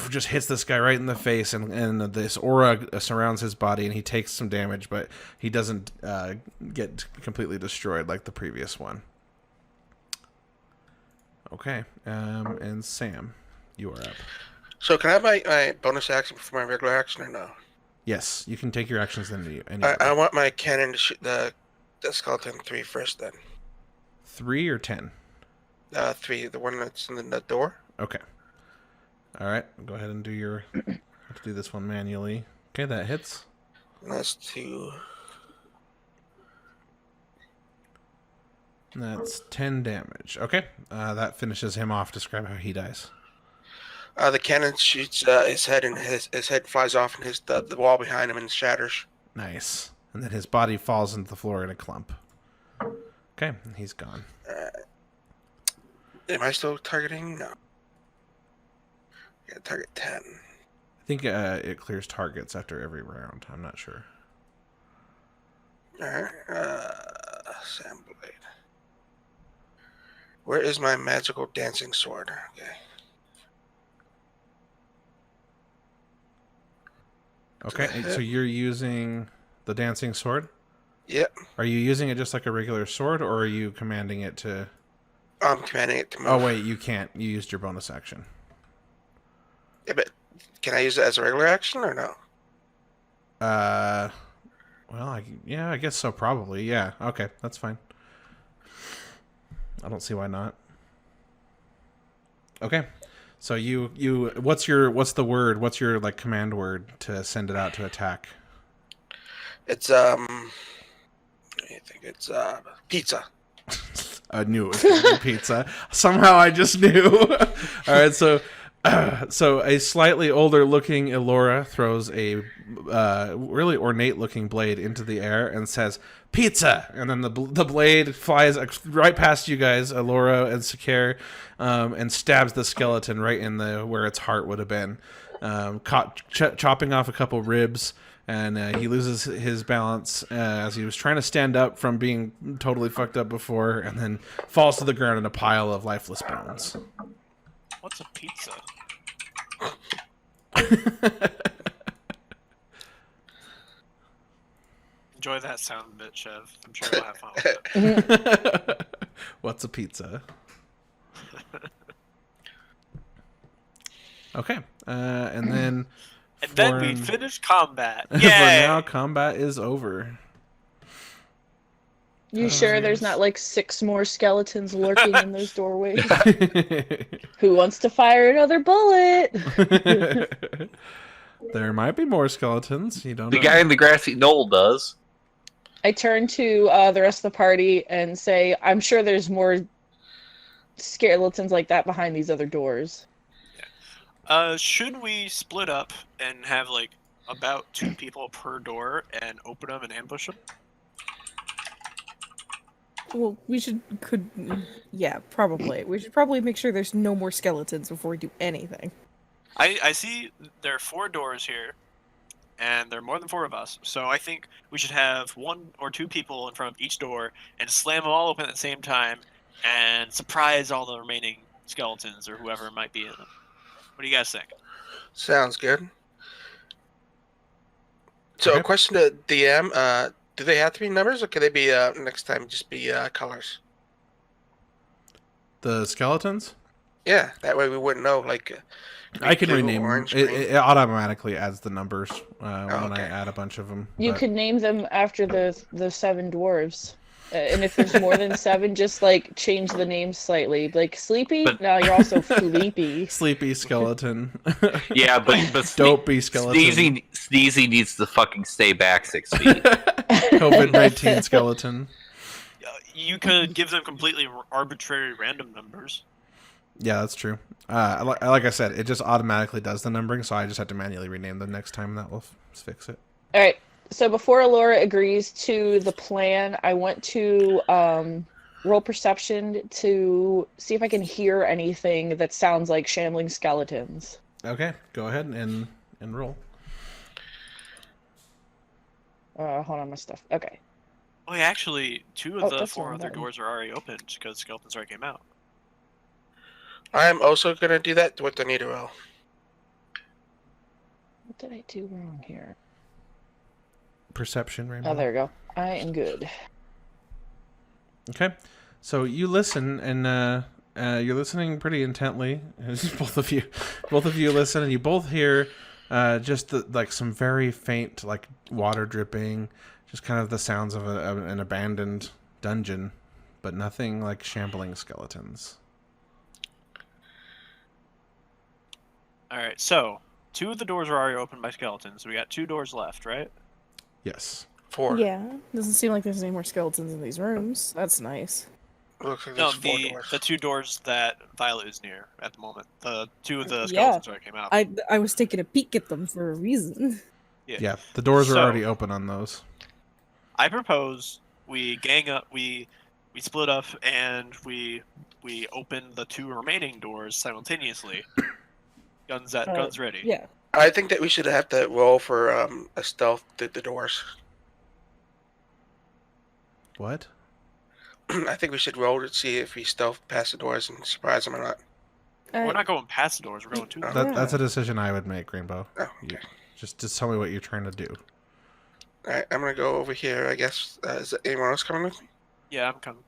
just hits this guy right in the face, and this aura surrounds his body, and he takes some damage, but he doesn't get completely destroyed like the previous one. Okay, and Sam, you are up. So can I have my bonus action before my regular action or no? Yes, you can take your actions in any I order. want my cannon to shoot the skeleton 3 first then. 3 or 10? 3, the one that's in the door. Okay. All right, go ahead and do your. Have to do this one manually. Okay, that hits. And that's 2. That's 10 damage. Okay, that finishes him off. Describe how he dies. The cannon shoots his head, and his head flies off, and the wall behind him and shatters. Nice. And then his body falls into the floor in a clump. Okay, he's gone. Am I still targeting? No. Yeah, target 10. I think it clears targets after every round. I'm not sure. Alright. Sand blade. Where is my magical dancing sword? Okay. Okay, so you're using the dancing sword? Yep. Are you using it just like a regular sword, or are you commanding it to... I'm commanding it to move. Oh, wait, you can't. You used your bonus action. Yeah, but can I use it as a regular action or no? Well, I guess so, probably. Yeah, okay, that's fine. I don't see why not. Okay. So what's the word? What's your like command word to send it out to attack? It's I think it's pizza. I knew it was gonna be pizza. Somehow I just knew. All right, so a slightly older looking Elora throws a really ornate looking blade into the air and says pizza, and then the blade flies right past you guys, Elora and Sakir, and stabs the skeleton right in where its heart would have been, chopping off a couple ribs. And he loses his balance as he was trying to stand up from being totally fucked up before, and then falls to the ground in a pile of lifeless bones. What's a pizza? Enjoy that sound bit, Chev. I'm sure you'll have fun with it. What's a pizza? Okay, and then... And then we finish combat. For Yay! now, combat is over. You sure there's not like 6 more skeletons lurking in those doorways? Who wants to fire another bullet? There might be more skeletons. You don't know. The guy in the grassy knoll does. I turn to the rest of the party and say, I'm sure there's more skeletons like that behind these other doors. Should we split up and have like about 2 people per door and open them and ambush them? Well, yeah, probably. We should probably make sure there's no more skeletons before we do anything. I see there are 4 doors here, and there are more than 4 of us, so I think we should have 1 or 2 people in front of each door and slam them all open at the same time and surprise all the remaining skeletons or whoever might be in them. What do you guys think? Sounds good. So, Okay. a question to DM: do they have to be numbers, or can they be next time just be colors? The skeletons? Yeah, that way we wouldn't know. Like, I can blue, rename them. orange, It, green. it automatically adds the numbers when I okay. add a bunch of them. You but- could name them after the 7 dwarves. And if there's more than 7, just like change the names slightly. Like Sleepy? But- No, you're also Fleepy. Sleepy skeleton. Yeah, but Dopey skeleton. Sneezy needs to fucking stay back 6 feet. COVID-19 skeleton. You could give them completely arbitrary random numbers. Yeah, that's true. Like I said, it just automatically does the numbering, so I just have to manually rename them next time. That will fix it. All right. So before Elora agrees to the plan, I want to roll perception to see if I can hear anything that sounds like shambling skeletons. Okay, go ahead and roll. Hold on, my stuff. Okay. Oh, yeah, actually, 2 Oh, of the that's 4 not other bad. doors are already open because skeletons already came out. I'm also gonna do that with the Nita roll. What did I do wrong here? Perception, Rainbow. Oh, there we go. I am good. Okay, so you listen, and You're listening pretty intently. both of you listen, and you both hear just like some very faint, like water dripping, just kind of the sounds of an abandoned dungeon, but nothing like shambling skeletons. All right, so 2 of the doors are already opened by skeletons. So we got 2 doors left, right? Yes. 4. Yeah, doesn't seem like there's any more skeletons in these rooms. That's nice. Looks like No, there's 4 doors. the 2 doors that Violet is near at the moment. The 2 of the Yeah. skeletons already came out. I was taking a peek at them for a reason. Yeah, the doors are So- already open on those. I propose we gang up, we split up, and we open the 2 remaining doors simultaneously. Guns ready. Yeah. I think that we should have to roll for a stealth through the doors. What? I think we should roll to see if we stealth past the doors and surprise them or not. We're not going past the doors. We're going to. That's a decision I would make, Rainbow. Oh, okay. Just tell me what you're trying to do. All right, I'm gonna go over here. I guess. Is anyone else coming with me? Yeah, I'm coming.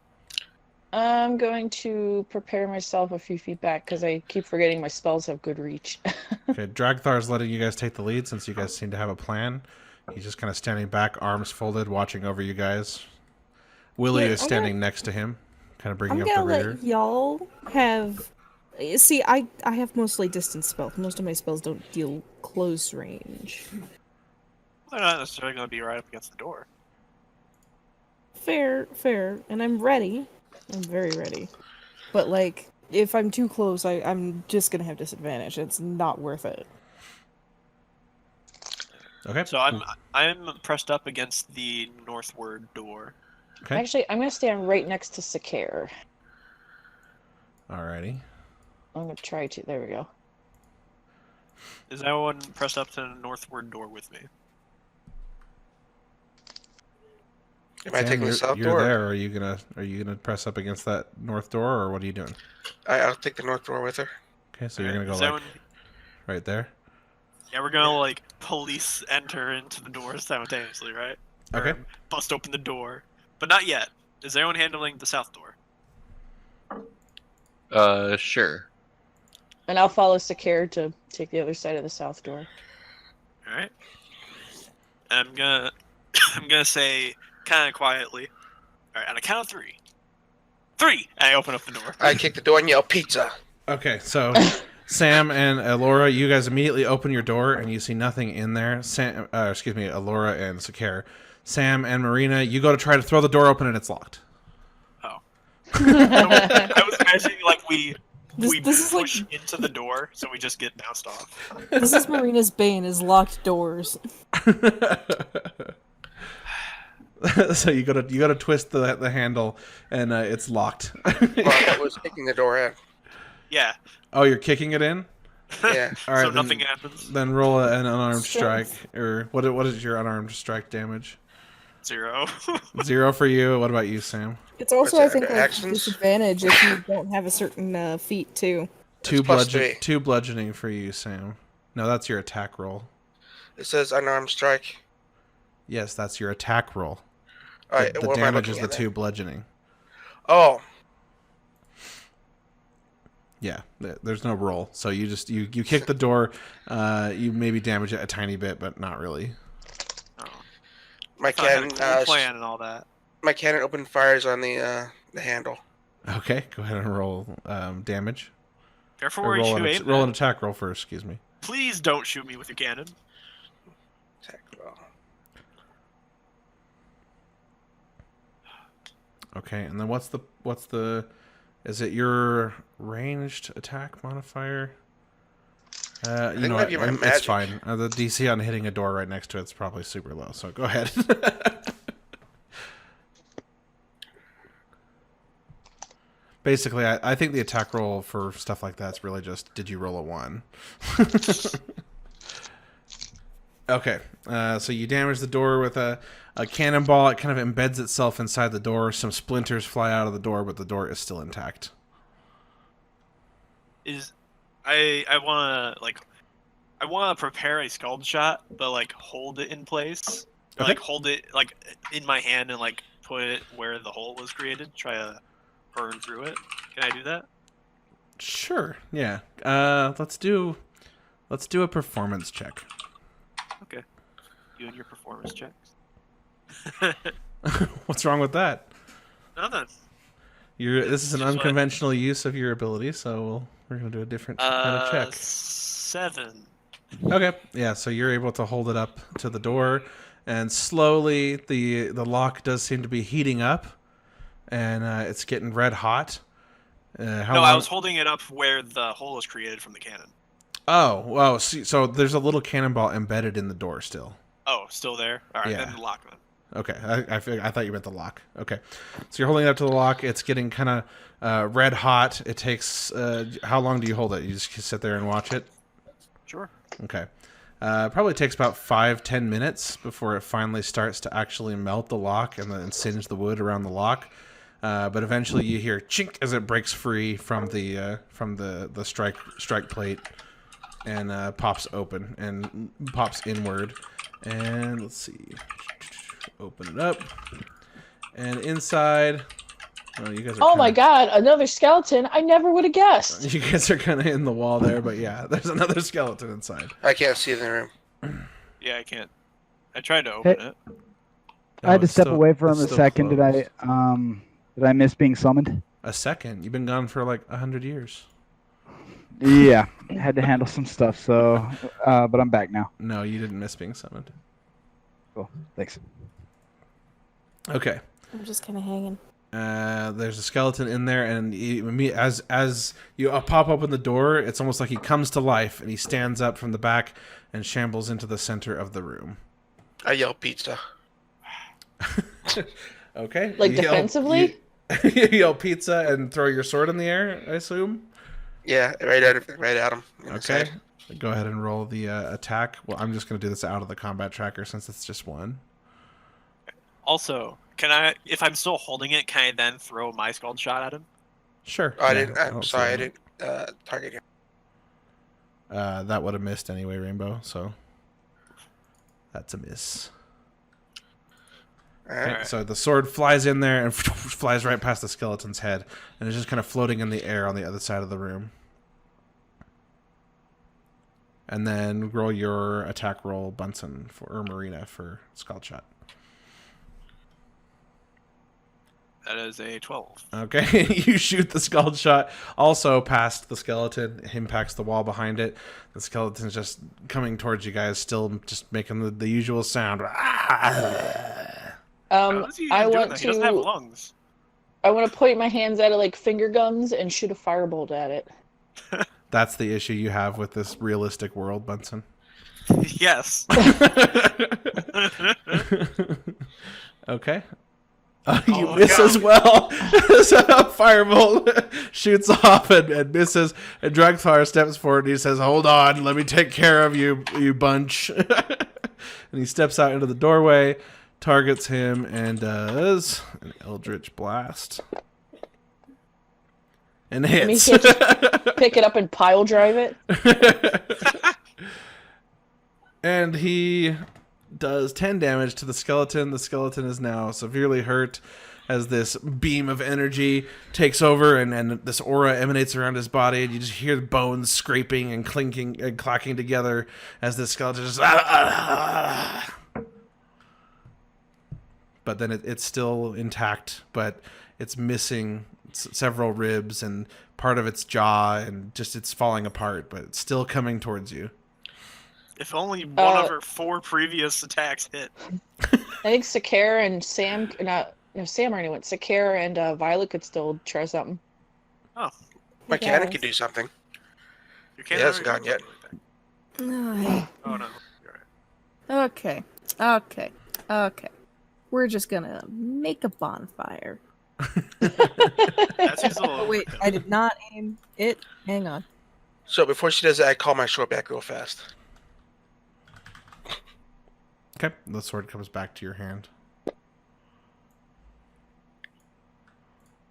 I'm going to prepare myself a few feet back because I keep forgetting my spells have good reach. Okay, Dragthar's letting you guys take the lead since you guys seem to have a plan. He's just kind of standing back, arms folded, watching over you guys. Willie Yeah, is standing next to him, kind of bringing I'm up the gonna rear. let y'all have. See, I have mostly distance spells. Most of my spells don't deal close range. They're not necessarily going to be right up against the door. Fair, and I'm ready. I'm very ready. But like, if I'm too close, I'm just gonna have disadvantage. It's not worth it. Okay. So I'm pressed up against the northward door. Okay. Actually, I'm going to stand right next to Sakir. Alrighty. I'm going to try to. There we go. Is everyone pressed up to the northward door with me? Am I Sam, taking the south you're door? there. Are you gonna press up against that north door, or what are you doing? I'll take the north door with her. Okay, so you're gonna go Is like everyone- right there. Yeah, we're gonna like police enter into the doors simultaneously, right? Okay. Or bust open the door, but not yet. Is everyone handling the south door? Sure. And I'll follow Sakir to take the other side of the south door. All right. I'm gonna say kind of quietly. All right, on a count of 3. 3. I open up the door. I kick the door and yell pizza. Okay, so Sam and Alora, you guys immediately open your door and you see nothing in there. Alora and Sakir. Sam and Marina, you go to try to throw the door open and it's locked. Oh. I was imagining like we This is push into the door, so we just get bounced off. This is Marina's bane: is locked doors. So you gotta twist the handle and it's locked. Well, I was kicking the door in. Yeah. Oh, you're kicking it in? Yeah. All right, So then- nothing happens. Then roll an unarmed strike, Strength. or what is your unarmed strike damage? 0. 0 for you. What about you, Sam? It's also, What's I that, think, like actions? disadvantage if you don't have a certain feat too. Two plus 3. two bludgeoning for you, Sam. No, that's your attack roll. It says unarmed strike. Yes, that's your attack roll. All right. The what am I damage is looking the at 2 bludgeoning. Oh, Yeah, there's no roll. So you just you kick the door. You maybe damage it a tiny bit, but not really. Oh. my I had a cannon. cool plan and all that. My cannon open fires on the handle. Okay, go ahead and roll damage. Careful Or where you roll aim. roll an at. attack roll first. Excuse me. Please don't shoot me with your cannon. Attack roll. Okay, and then what's the is it your ranged attack modifier? You think know that'd what? be my It's magic. fine. The DC on hitting a door right next to it's probably super low. So go ahead. Basically, I think the attack roll for stuff like that's really just did you roll a 1? Okay, so you damage the door with a cannonball. It kind of embeds itself inside the door. Some splinters fly out of the door, but the door is still intact. I want to prepare a scald shot, but like hold it in place. Or, Okay. like hold it like in my hand and like put it where the hole was created. Try to burn through it. Can I do that? Sure. Yeah. Let's do a performance check. Okay. You and your performance checks. What's wrong with that? Nothing. This is an Just like- unconventional use of your ability, so we're gonna do a different kind of check. 7. Okay. Yeah. So you're able to hold it up to the door, and slowly the lock does seem to be heating up, and it's getting red hot. How No, long? I was holding it up where the hole is created from the cannon. Oh, well. So there's a little cannonball embedded in the door still. Oh, still there? Alright, Yeah. then the lock then. Okay, I thought you meant the lock. Okay, so you're holding it up to the lock. It's getting kind of red hot. It takes how long do you hold it? You just sit there and watch it. Sure. Okay, probably takes about 5-10 minutes before it finally starts to actually melt the lock and then singe the wood around the lock. But eventually you hear chink as it breaks free from the strike plate and pops open and pops inward. And let's see. Open it up, and inside, you guys are Oh my god, another skeleton! I never would have guessed. You guys are kind of in the wall there, but yeah, there's another skeleton inside. I can't see in the room. Yeah, I can't. I tried to open it. I had to it's step still- away for it's him a still second. closed. Did I miss being summoned? A second? You've been gone for like 100 years. Yeah, had to handle some stuff. So, but I'm back now. No, you didn't miss being summoned. Cool. Thanks. Okay. I'm just kind of hanging. There's a skeleton in there, and as you pop open the door, it's almost like he comes to life, and he stands up from the back and shambles into the center of the room. I yell pizza. Okay. Like You yell- defensively? You yell pizza and throw your sword in the air, I assume? Yeah, right at him. in the Okay. side. Go ahead and roll the attack. Well, I'm just going to do this out of the combat tracker since it's just one. Also, can I, if I'm still holding it, can I then throw my scald shot at him? Sure. Oh, I Yeah, didn't. I I'm don't see sorry, I that. didn't target him. That would have missed anyway, Rainbow, so that's a miss. All Okay, right. so the sword flies in there and flies right past the skeleton's head, and it's just kind of floating in the air on the other side of the room. And then roll your attack roll, Bunsen, or Marina, for Scald Shot. That is a 12. Okay, you shoot the Scald Shot also past the skeleton, impacts the wall behind it. The skeleton's just coming towards you guys, still just making the usual sound. How is he I even doing want that? He doesn't have to. lungs. I want to point my hands at it like finger guns and shoot a firebolt at it. That's the issue you have with this realistic world, Bunsen. Yes. Okay. You Oh, miss God. as well. So Firebolt shoots off and misses. And Dragthar steps forward and he says, "Hold on, let me take care of you, you bunch." And he steps out into the doorway, targets him, and does an Eldritch Blast. And I mean, hits. he can't just pick it up and pile drive it. And he does 10 damage to the skeleton. The skeleton is now severely hurt as this beam of energy takes over and this aura emanates around his body, and you just hear the bones scraping and clinking and clacking together as this skeleton just... But then it's still intact, but it's missing several ribs and part of its jaw, and just it's falling apart, but it's still coming towards you. If only one of her 4 previous attacks hit. I think Sakara and Sam, Sam already went. Sakara and Violet could still try something. Oh, My cannon Yes. can do something. you can't. He hasn't gone yet. Alright. Oh no. You're right. Okay. We're just gonna make a bonfire. That seems a little. Oh, wait, I did not aim it. Hang on. So before she does that, I call my sword back real fast. Okay, the sword comes back to your hand.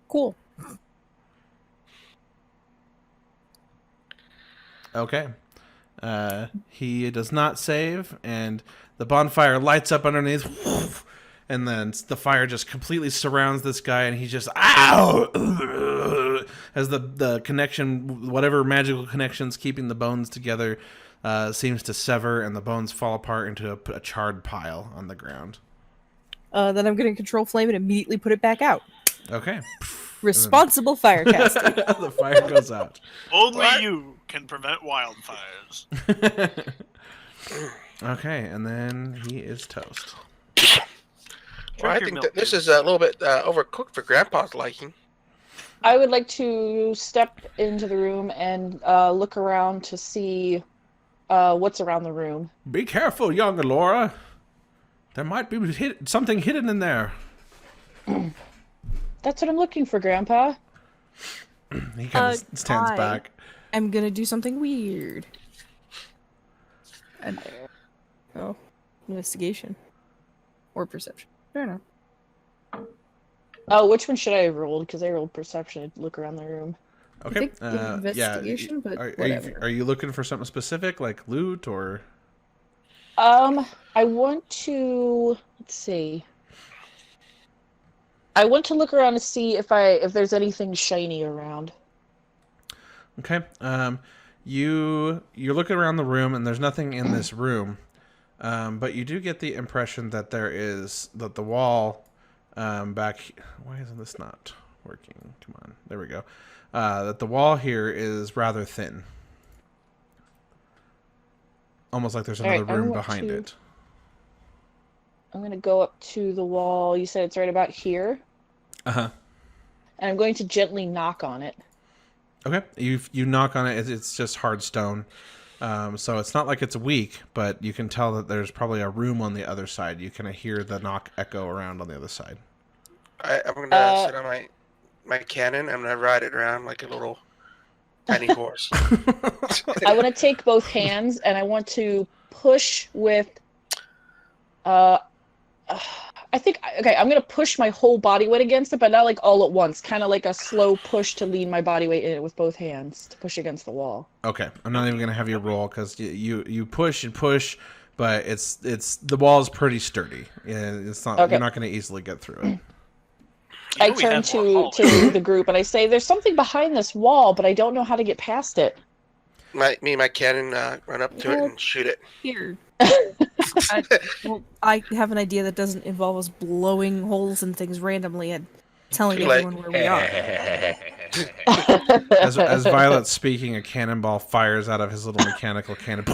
Cool. Okay. He does not save, and the bonfire lights up underneath, and then the fire just completely surrounds this guy, and he just, ow! as the connection, whatever magical connections keeping the bones together, seems to sever, and the bones fall apart into a charred pile on the ground. Then I'm going to control flame and immediately put it back out. Okay. Responsible fire casting. The fire goes out. Only you can prevent wildfires. Okay, and then he is toast. Well, I think that this is a little bit overcooked for Grandpa's liking. I would like to step into the room and look around to see what's around the room. Be careful, young Alora. There might be something hidden in there. That's what I'm looking for, Grandpa. He kind of stands back. I'm going to do something weird. And, investigation. Or perception. Fair enough. Oh, which one should I have rolled? Because I rolled perception to look around the room. Okay. I think investigation, but whatever. Are you looking for something specific, like loot or? I want to. Let's see. I want to look around to see if there's anything shiny around. Okay. You're looking around the room, and there's nothing in this room, but you do get the impression that the wall back. Why isn't this not working? Come on, there we go. That the wall here is rather thin, almost like there's another room behind it. I'm gonna go up to the wall. You said it's right about here. Uh-huh. And I'm going to gently knock on it. Okay. You knock on it. It's just hard stone. So it's not like it's weak, but you can tell that there's probably a room on the other side. You kind of hear the knock echo around on the other side. I'm going to sit on my cannon. I'm going to ride it around like a little tiny horse. I want to take both hands, and I want to push with... I think, okay, I'm going to push my whole body weight against it, but not like all at once. Kind of like a slow push to lean my body weight in it with both hands to push against the wall. Okay, I'm not even going to have you roll because you push and push, but it's the wall is pretty sturdy. It's not You're not going to easily get through it. I turn to the group and I say, "There's something behind this wall, but I don't know how to get past it." Me and my cannon run up to it and shoot it. Here. I have an idea that doesn't involve us blowing holes in things randomly and telling everyone where we are. As Violet's speaking, a cannonball fires out of his little mechanical cannon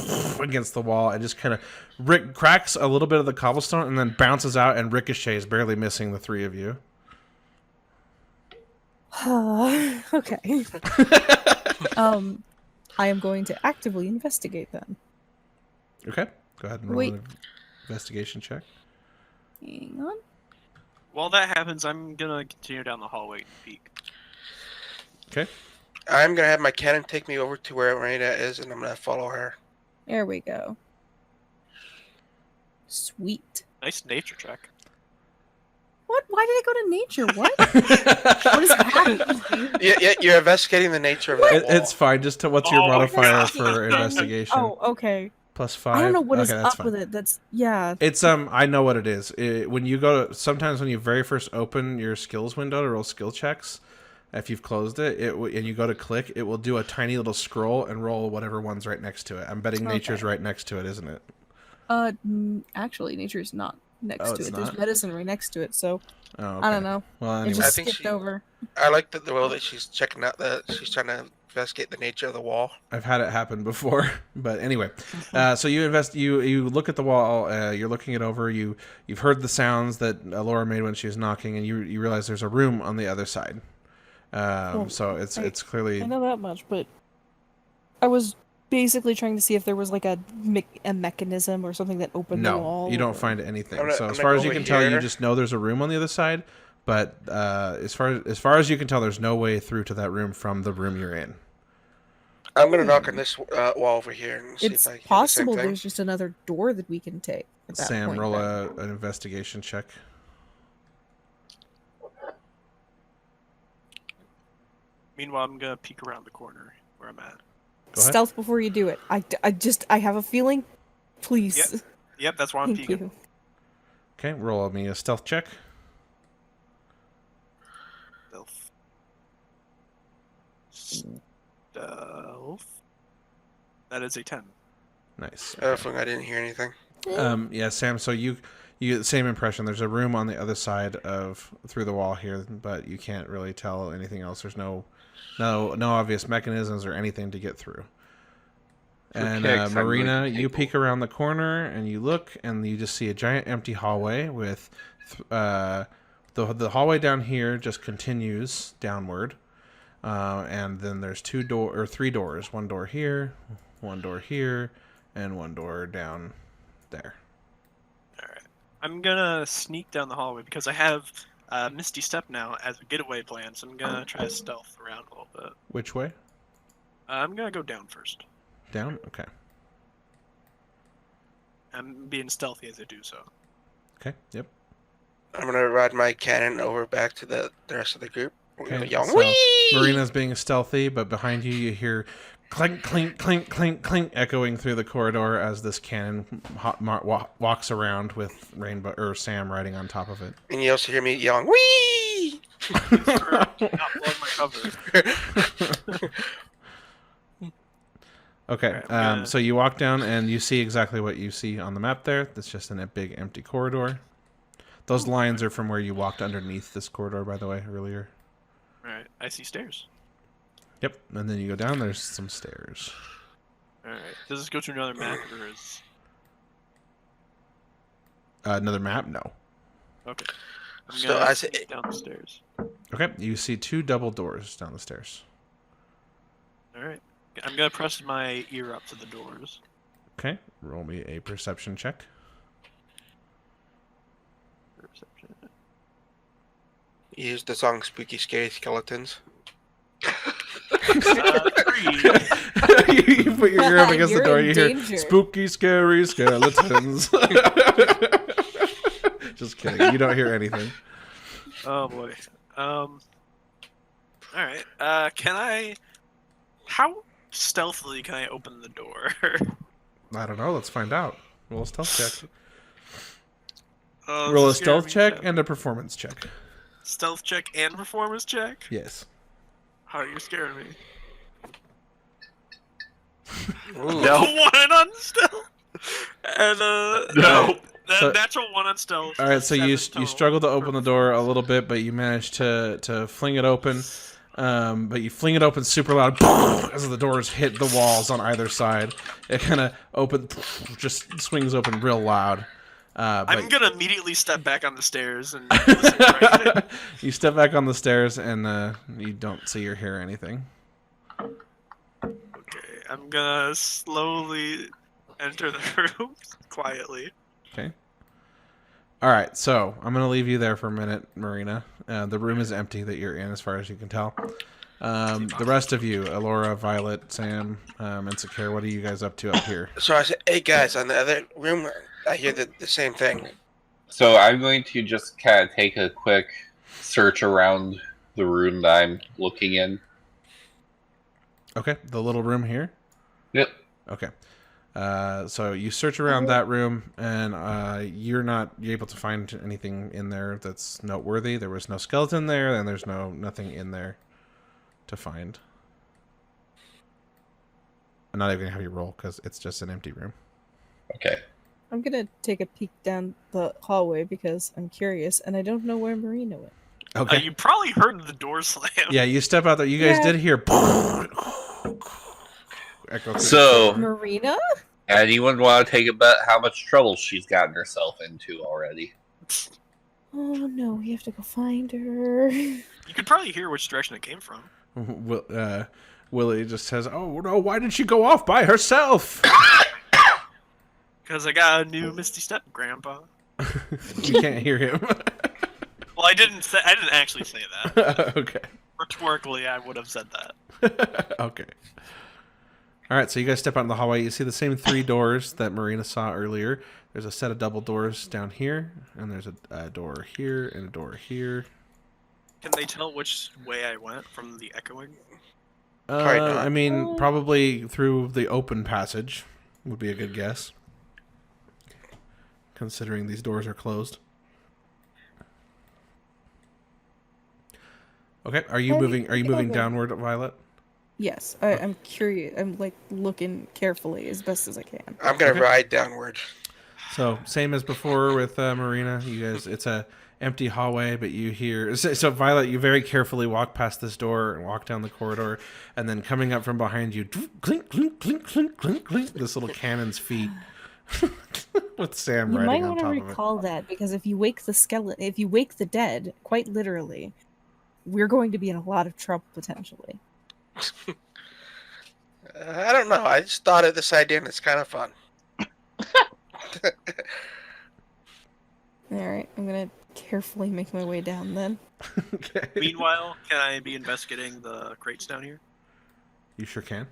against the wall and just kind of cracks a little bit of the cobblestone and then bounces out and ricochets, barely missing the three of you. Okay. I am going to actively investigate then. Okay. Go ahead and roll an investigation check. Hang on. While that happens, I'm gonna continue down the hallway and peek. Okay. I'm gonna have my cannon take me over to where Marina is, and I'm gonna follow her. There we go. Sweet. Nice nature check. What? Why did I go to nature? What? What is happening? Yeah, you're investigating the nature of that wall. It's fine. Just what's your modifier for investigation? Oh, okay. +5. I don't know what is up fine. with it. That's It's I know what it is. When you go to sometimes when you very first open your skills window to roll skill checks, if you've closed it, and you go to click, it will do a tiny little scroll and roll whatever one's right next to it. I'm betting nature's right next to it, isn't it? Actually, nature's not next to it. Not? There's medicine right next to it. So okay. I don't know. Well, anyway. It just skipped over. I like the way that she's checking out she's trying to investigate the nature of the wall. I've had it happen before, but anyway. So you you look at the wall. You're looking it over. You've heard the sounds that Laura made when she was knocking, and you realize there's a room on the other side. So it's clearly. I know that much, but I was basically trying to see if there was like a mechanism or something that opened the wall. No, you don't find anything. So as far as you can tell, you just know there's a room on the other side. But as far as you can tell, there's no way through to that room from the room you're in. I'm gonna knock on this wall over here and see it's if I can possible do the same thing. there's just another door that we can take. At that Sam, point, roll an investigation check. Meanwhile, I'm gonna peek around the corner where I'm at. Stealth before you do it. I have a feeling. Please. Yep, that's why I'm Thank peeking. you. Okay, roll me a stealth check. Stealth. Stealth. That is a 10. Nice. Hopefully I didn't hear anything. Yeah, Sam. So you get the same impression. There's a room on the other side of through the wall here, but you can't really tell anything else. There's no obvious mechanisms or anything to get through. And kicks, I'm going Marina, to you take peek around the corner and you look, and you just see a giant empty hallway with the hallway down here just continues downward, and then there's three doors. One door here, one door here, and one door down there. All right. I'm gonna sneak down the hallway because I have Misty Step now as a getaway plan. So I'm gonna try to stealth around a little bit. Which way? I'm gonna go down first. Down? Okay. I'm being stealthy as I do so. Okay, yep. I'm gonna ride my cannon over back to the rest of the group. We're gonna Okay, yell, so "Whee!" Marina's being stealthy, but behind you, you hear clink, clink, clink, clink, clink echoing through the corridor as this cannon walks around with Rainbow or Sam riding on top of it. And you also hear me yelling, "Wee!" Not blowing my cover. Okay, Alright, so you walk down and you see exactly what you see on the map there. That's just a big empty corridor. Those lines are from where you walked underneath this corridor, by the way, earlier. Alright, I see stairs. Yep, and then you go down, there's some stairs. Alright, does this go to another map or is... Another map? No. Okay. I'm So gonna I say- sneak down the stairs. Okay, you see two double doors down the stairs. Alright. I'm gonna press my ear up to the doors. Okay, roll me a perception check. Perception. You used the song "Spooky Scary Skeletons." 3. You put your ear up against the You're door, in you hear danger. spooky, scary skeletons. Just kidding, you don't hear anything. Oh boy. Alright. Can I... How stealthily can I open the door? I don't know, let's find out. Roll a stealth check. Oh, Roll a this is scaring stealth me, check Jeff. and a performance check. Stealth check and performance check? Yes. Oh, you're scaring me. Ooh. No. 1 on stealth. And No. So- natural 1 on stealth. All right, so you 7 total struggle to open for the door a little bit, but you manage to fling it open. But you fling it open super loud as the doors hit the walls on either side. It kind of just swings open real loud. I'm gonna immediately step back on the stairs and listen for anything. You step back on the stairs and you don't see or hear anything. Okay, I'm gonna slowly enter the room quietly. Okay. All right, so I'm gonna leave you there for a minute, Marina. The room is empty that you're in, as far as you can tell. The rest of you, Alora, Violet, Sam, and Sakir, what are you guys up to up here? So I said, "Hey guys, on the other room, I hear the same thing." So I'm going to just kind of take a quick search around the room that I'm looking in. Okay, the little room here. Yep. Okay. So you search around that room, and you're able to find anything in there that's noteworthy. There was no skeleton there, and there's nothing in there to find. I'm not even gonna have you roll because it's just an empty room. Okay. I'm gonna take a peek down the hallway because I'm curious and I don't know where Marina went. Okay. You probably heard the door slam. Yeah, you step out there. You guys Yeah. did hear echo. So, Marina? anyone want to take a bet how much trouble she's gotten herself into already? Oh no, we have to go find her. You could probably hear which direction it came from. Willie just says, "Oh no, why did she go off by herself?" Because I got a new Misty Step, Grandpa. You can't hear him. Well, I didn't actually say that. Okay. Rhetorically, I would have said that. Okay. All right, so you guys step out in the hallway. You see the same 3 doors that Marina saw earlier. There's a set of double doors down here, and there's a door here and a door here. Can they tell which way I went from the echoing? Probably not. I mean, probably through the open passage would be a good guess, considering these doors are closed. Okay, are you moving? Are you moving downward, Violet? Yes, I'm curious. I'm like looking carefully as best as I can. I'm gonna Okay. ride downward. So same as before with Marina. You guys, it's a empty hallway, but you hear. So Violet, you very carefully walk past this door and walk down the corridor, and then coming up from behind you, clink, clink, clink, clink, clink, clink. This little cannon's feet with Sam You might riding on want to top of it. recall that because if you wake the skeleton, if you wake the dead, quite literally, we're going to be in a lot of trouble potentially. I don't know. I just thought of this idea and it's kind of fun. All right, I'm gonna carefully make my way down then. Okay. Meanwhile, can I be investigating the crates down here? You sure can.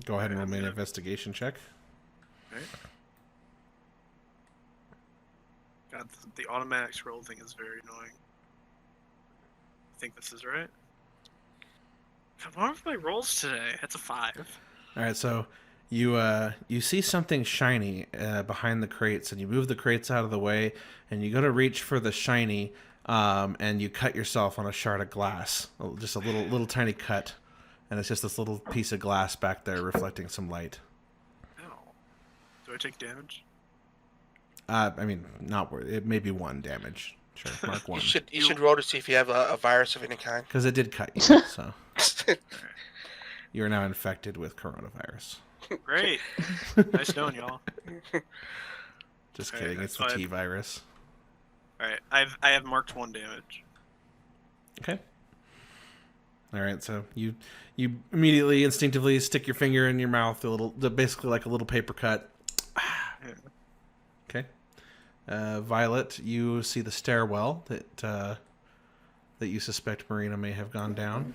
Go ahead and roll me an investigation check. Right. God, the automatic scroll thing is very annoying. I think this is right. Come on with my rolls today. That's a 5. All right, so you see something shiny behind the crates, and you move the crates out of the way, and you go to reach for the shiny, and you cut yourself on a shard of glass, just a little tiny cut, and it's just this little piece of glass back there reflecting some light. Ow. Do I take damage? I mean, not worth it. May be 1 damage. Sure, mark 1. You should roll to see if you have a virus of any kind. Because it did cut you, so you are now infected with coronavirus. Great. Nice knowing y'all. Just All right, kidding. It's that's the fine. T virus. Alright, I have marked 1 damage. Okay. All right, so you immediately, instinctively stick your finger in your mouth, basically like a little paper cut. Okay. Violet, you see the stairwell that you suspect Marina may have gone down.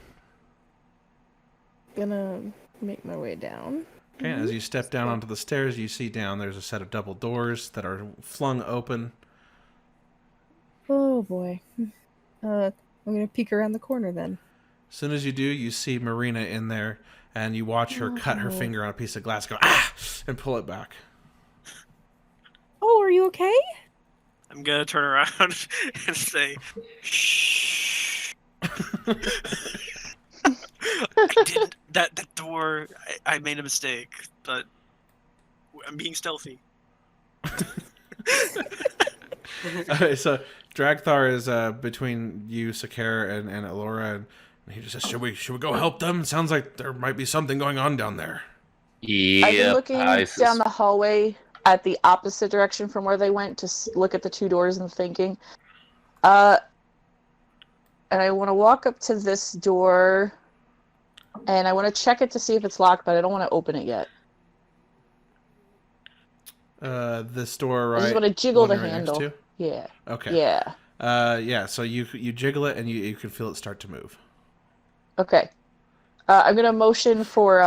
Gonna make my way down. Okay, as you step down onto the stairs, you see down there's a set of double doors that are flung open. Oh boy. I'm gonna peek around the corner then. As soon as you do, you see Marina in there, and you watch her cut her Oh. finger on a piece of glass, go, ah, and pull it back. Oh, are you okay? I'm gonna turn around and say, shh. I didn't. That door. I made a mistake, but I'm being stealthy. Okay, so Dragthar is between you, Sakara, and Alora, and he just says, "Should we go help them? Sounds like there might be something going on down there." Yeah, I've been looking down the hallway at the opposite direction from where they went to look at the 2 doors and thinking. And I want to walk up to this door, and I want to check it to see if it's locked, but I don't want to open it yet. This door, right? I just want to jiggle one the you're right next handle. to? Yeah. Okay. Yeah. Yeah. So you jiggle it, and you can feel it start to move. Okay. I'm gonna motion for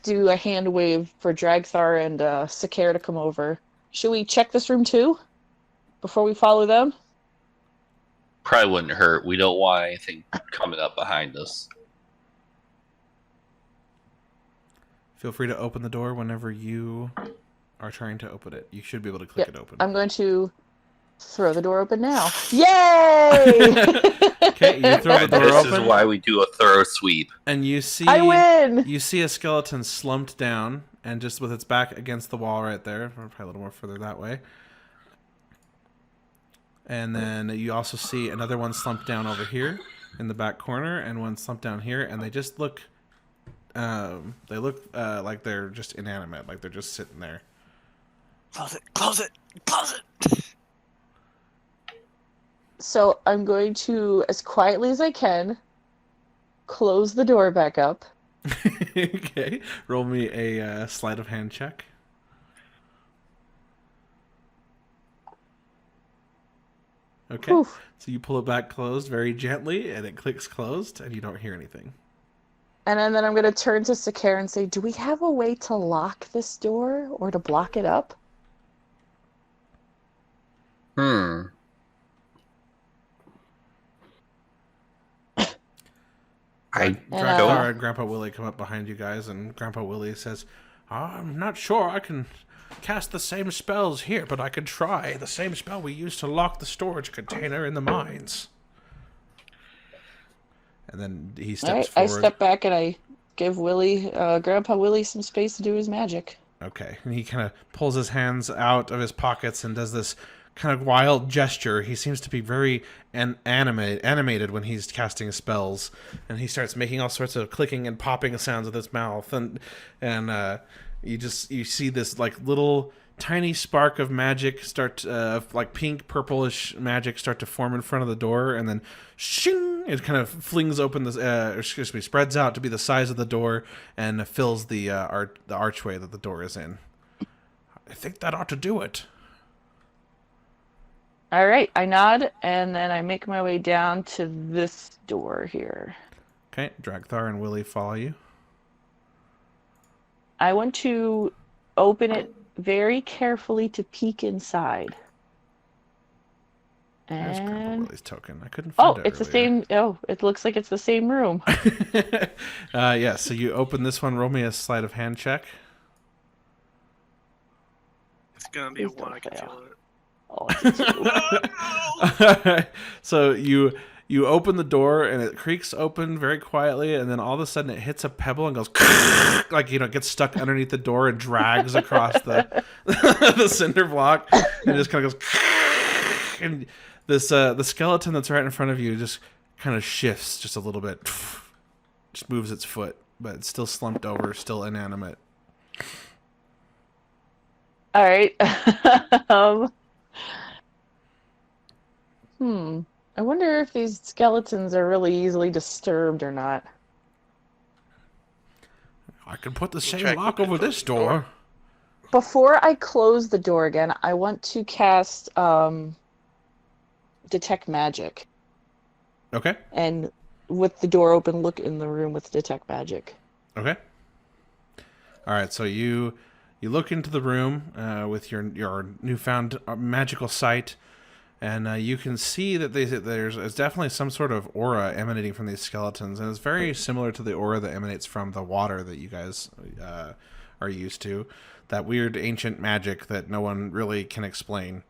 do a hand wave for Dragthar and Sakara to come over. Should we check this room too before we follow them? Probably wouldn't hurt. We don't want anything coming up behind us. Feel free to open the door whenever you are trying to open it. You should be able to click Yep. it open. I'm going to throw the door open now. Yay! Okay, you throw the door This open. is why we do a thorough sweep. And you see I win! You see a skeleton slumped down, and just with its back against the wall right there, probably a little more further that way. And then you also see another one slumped down over here in the back corner, and one slumped down here, and they just look, like they're just inanimate, like they're just sitting there. Close it. Close it. Close it. So I'm going to, as quietly as I can, close the door back up. Okay, roll me a sleight of hand check. Okay, Oof. so you pull it back closed very gently, and it clicks closed, and you don't hear anything. And then I'm going to turn to Sakara and say, do we have a way to lock this door or to block it up? Dracula and Grandpa Willie come up behind you guys, and Grandpa Willie says, I'm not sure I can cast the same spells here, but I could try the same spell we used to lock the storage container in the mines. And then he steps I forward. step back and I give Grandpa Willie some space to do his magic. Okay, and he kind of pulls his hands out of his pockets and does this kind of wild gesture. He seems to be very animated when he's casting spells, and he starts making all sorts of clicking and popping sounds with his mouth, and you see this like little tiny spark of magic start, like pink purplish magic start to form in front of the door, and then shing, it kind of flings open this, spreads out to be the size of the door and fills the archway that the door is in. I think that ought to do it. All right, I nod, and then I make my way down to this door here. Okay, Dragthar and Willie follow you. I want to open it very carefully to peek inside. There's Grandpa And Willie's token. I couldn't find it it's the earlier. same. Oh, it looks like it's the same room. Yeah, so you open this one. Roll me a sleight of hand check. It's gonna be a Please 1. don't I can fail. feel it. Oh, it's a 2. So you open the door and it creaks open very quietly, and then all of a sudden it hits a pebble and goes like, it gets stuck underneath the door and drags across the the cinder block, and it just kind of goes and this the skeleton that's right in front of you just kind of shifts just a little bit, just moves its foot, but it's still slumped over, still inanimate. All right. I wonder if these skeletons are really easily disturbed or not. I can put the same check lock with over the this door. Before I close the door again, I want to cast Detect Magic. Okay. And with the door open, look in the room with Detect Magic. Okay. All right. So you look into the room with your newfound magical sight, and you can see that there's definitely some sort of aura emanating from these skeletons, and it's very similar to the aura that emanates from the water that you guys are used to. That weird ancient magic that no one really can explain.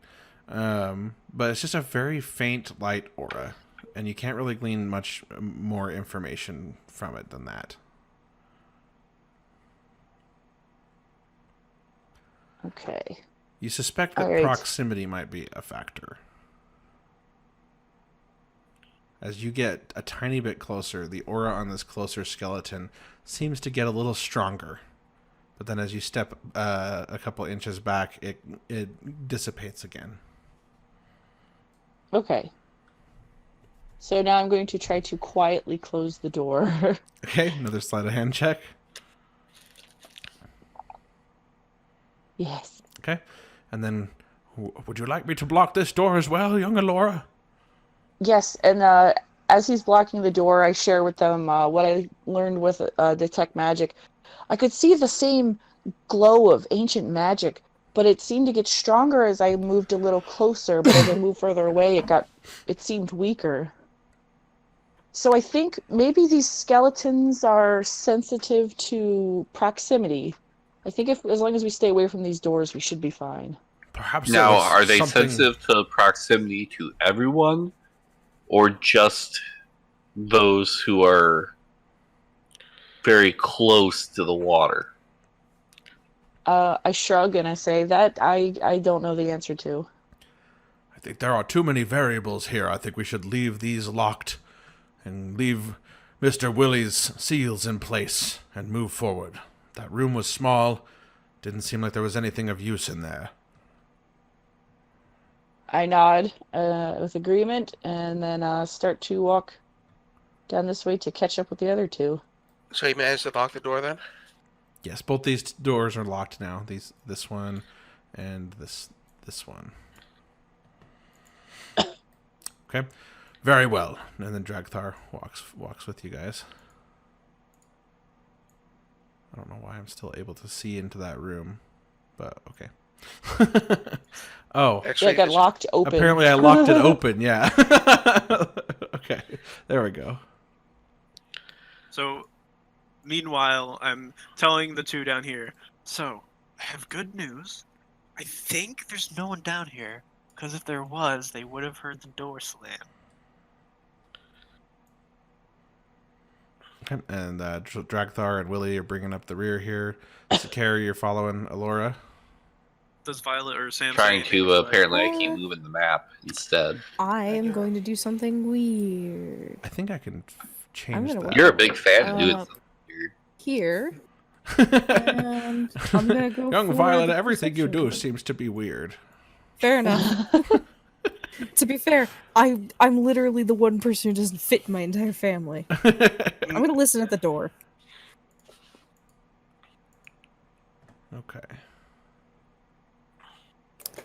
But it's just a very faint light aura, and you can't really glean much more information from it than that. Okay. You suspect that All right. proximity might be a factor. As you get a tiny bit closer, the aura on this closer skeleton seems to get a little stronger. But then as you step a couple inches back, it dissipates again. Okay. So now I'm going to try to quietly close the door. Okay, another sleight of hand check. Yes. Okay, and then would you like me to block this door as well, young Alora? Yes, and as he's blocking the door, I share with them what I learned with Detect Magic. I could see the same glow of ancient magic, but it seemed to get stronger as I moved a little closer, but as I moved further away, it seemed weaker. So I think maybe these skeletons are sensitive to proximity. I think as long as we stay away from these doors, we should be fine. Perhaps Now, it was are they something... sensitive to proximity to everyone, or just those who are very close to the water? I shrug and I say that I don't know the answer to. I think there are too many variables here. I think we should leave these locked and leave Mr. Willie's seals in place and move forward. That room was small. Didn't seem like there was anything of use in there. I nod with agreement and then start to walk down this way to catch up with the other two. So he managed to lock the door then? Yes, both these doors are locked now. This one and this one. Okay, very well. And then Dragthar walks with you guys. I don't know why I'm still able to see into that room, but okay. Oh, Yeah, it got locked open. apparently I locked it open. Yeah. Okay, there we go. So, meanwhile, I'm telling the two down here. So, I have good news. I think there's no one down here, because if there was, they would have heard the door slam. Okay. And Dragthar and Willie are bringing up the rear here. Carrie, you're following Alora. Does Violet or Sam say Trying anything to, besides- apparently I keep moving the map instead. I am going to do something weird. I think I can change I'm gonna that. work You're a big fan of doing Uh, something weird. Here, and I'm gonna go Young for Violet, the everything you perception do code. seems to be weird. Fair enough. To be fair, I'm literally the one person who doesn't fit in my entire family. I'm gonna listen at the door. Okay.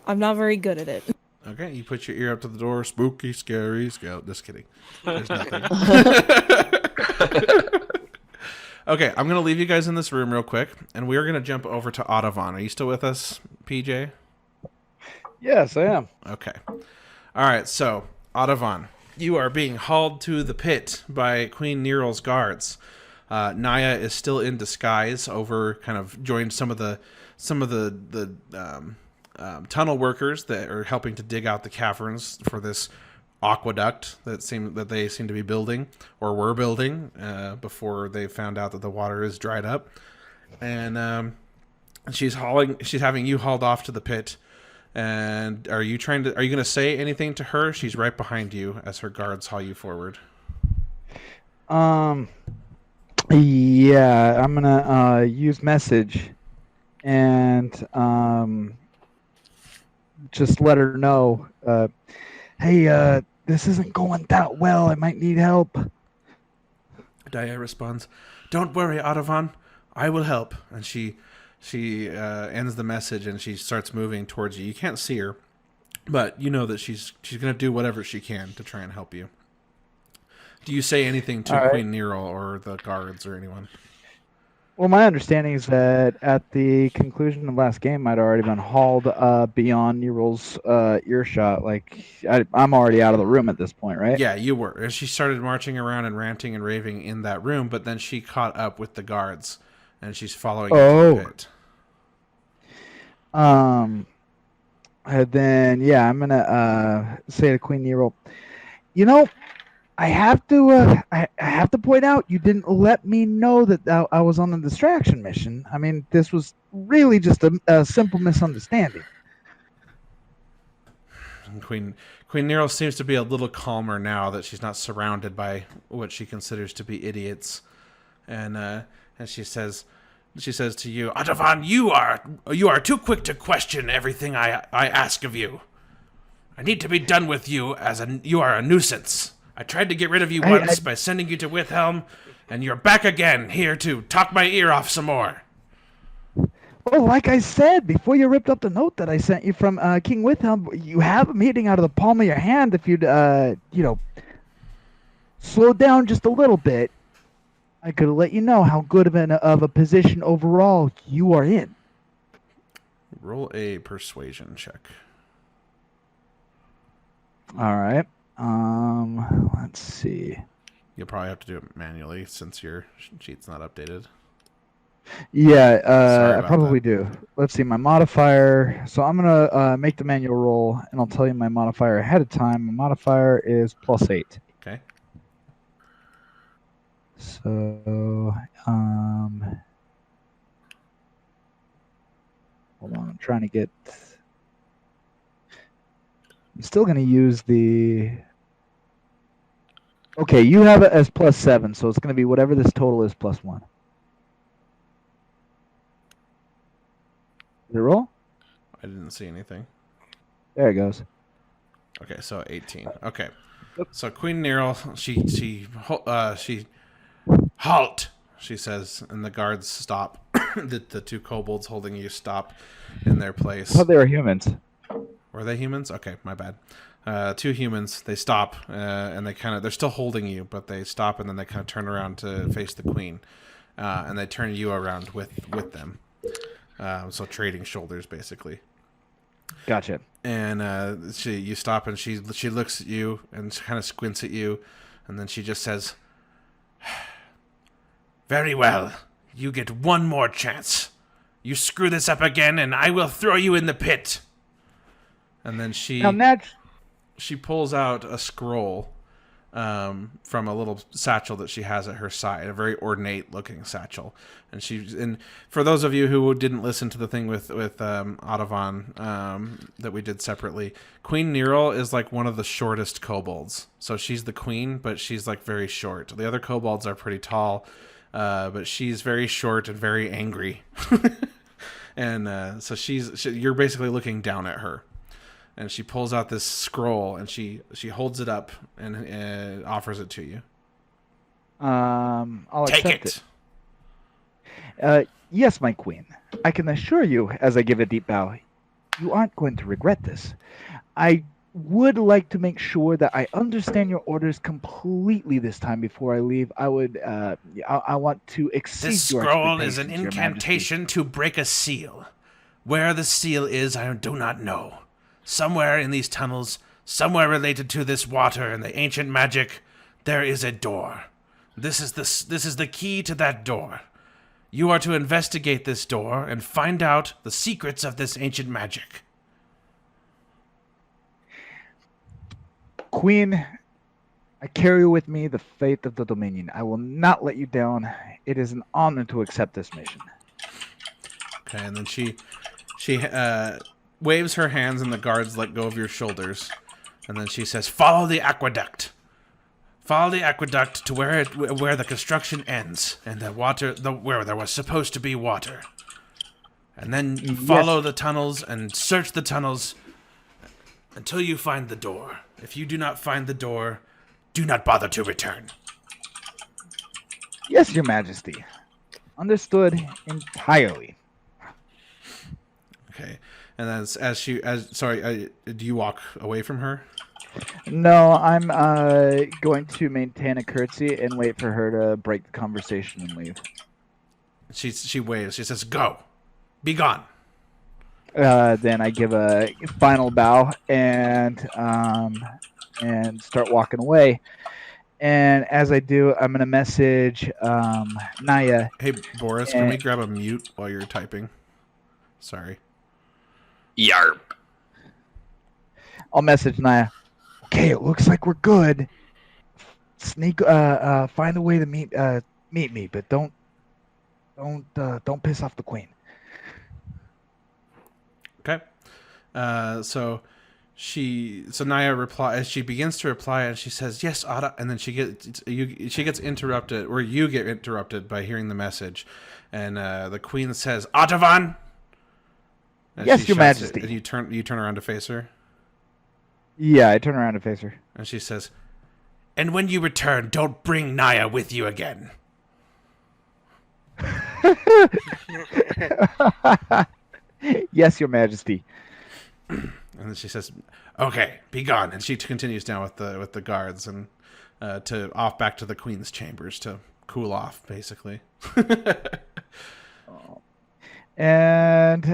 I'm not very good at it. Okay, you put your ear up to the door. Spooky, scary, scout. Just kidding. There's nothing. Okay, I'm going to leave you guys in this room real quick, and we are going to jump over to Audavon. Are you still with us, PJ? Yes, I am. Okay. All right, so, Audavon, you are being hauled to the pit by Queen Neryl's guards. Naya is still in disguise kind of joined some of the tunnel workers that are helping to dig out the caverns for this aqueduct that they seem to be building or were building before they found out that the water is dried up. And she's having you hauled off to the pit. And are you going to say anything to her? She's right behind you as her guards haul you forward. Yeah, I'm gonna use message and just let her know. Hey, this isn't going that well. I might need help. Daya responds, "Don't worry, Audavon. I will help." And she ends the message and she starts moving towards you. You can't see her, but you know that she's going to do whatever she can to try and help you. Do you say anything to Queen Neryl or the guards or anyone? Well, my understanding is that at the conclusion of last game, I'd already been hauled beyond Neryl's earshot. Like, I'm already out of the room at this point, right? Yeah, you were. And she started marching around and ranting and raving in that room, but then she caught up with the guards, and she's following you to the pit. And then, yeah, I'm going to say to Queen Neryl, you know, I have to point out you didn't let me know that I was on a distraction mission. I mean, this was really just a simple misunderstanding. Queen Neryl seems to be a little calmer now that she's not surrounded by what she considers to be idiots, and she says to you, Audavon, you are too quick to question everything I ask of you. I need to be done with you you are a nuisance. I tried to get rid of you once by sending you to Withelm, and you're back again here to talk my ear off some more. Well, like I said, before you ripped up the note that I sent you from King Withelm, you have him hitting out of the palm of your hand. If you'd, slow down just a little bit, I could let you know how good of a position overall you are in. Roll a persuasion check. All right. Let's see. You'll probably have to do it manually since your sheet's not updated. Yeah, I probably do. Let's see, my modifier. So I'm going to make the manual roll, and I'll tell you my modifier ahead of time. My modifier is +8. Okay. So, hold on, I'm trying to get... I'm still going to use the... Okay, you have it as +7, so it's going to be whatever this total is +1. Did it roll? I didn't see anything. There it goes. Okay, so 18. Okay. So Queen Neryl, she halt, she says, and the guards stop. the two kobolds holding you stop in their place. I thought they were humans. Were they humans? Okay, my bad. Two humans, they stop, and they're still holding you, but they stop, and then they kind of turn around to face the queen, and they turn you around with them. So trading shoulders, basically. Gotcha. And you stop, and she looks at you and kind of squints at you, and then she just says, "Very well, you get one more chance. You screw this up again, and I will throw you in the pit." And then she pulls out a scroll, from a little satchel that she has at her side, a very ornate looking satchel. And for those of you who didn't listen to the thing with Audavon that we did separately, Queen Neril is like one of the shortest kobolds. So she's the queen, but she's like very short. The other kobolds are pretty tall, but she's very short and very angry. And so you're basically looking down at her. And she pulls out this scroll and she holds it up and offers it to you. I'll Take accept it. Yes, my queen. I can assure you, as I give a deep bow, you aren't going to regret this. I would like to make sure that I understand your orders completely this time before I leave. I want to exceed This your scroll is an expectations, Your incantation to break a seal. Where the seal is, I do not know. Somewhere in these tunnels, somewhere related to this water and the ancient magic, there is a door. This is the key to that door. You are to investigate this door and find out the secrets of this ancient magic. Queen, I carry with me the faith of the Dominion. I will not let you down. It is an honor to accept this mission. Okay, and then she waves her hands and the guards let go of your shoulders. And then she says, follow the aqueduct. Follow the aqueduct to where the construction ends. And the water, where there was supposed to be water. And then follow the tunnels and search the tunnels until you find the door. If you do not find the door, do not bother to return. Yes, Your Majesty. Understood entirely. Okay. And do you walk away from her? No, I'm going to maintain a curtsy and wait for her to break the conversation and leave. She waves. She says, "Go, be gone." Then I give a final bow and start walking away. And as I do, I'm gonna message Naya. Hey, Boris, can we grab a mute while you're typing? Sorry. Yarp. I'll message Naya. Okay, it looks like we're good. Find a way to meet me, but don't piss off the queen. Okay. So Naya replies. She begins to reply, and she says, "Yes, Ada." And then she gets interrupted, or you get interrupted by hearing the message, and the queen says, "Audavon." Yes, Your Majesty. And you turn around to face her. Yeah, I turn around to face her. And she says, "And when you return, don't bring Naya with you again." Yes, Your Majesty. And then she says, "Okay, be gone." And she continues down with the guards and back to the queen's chambers to cool off, basically. And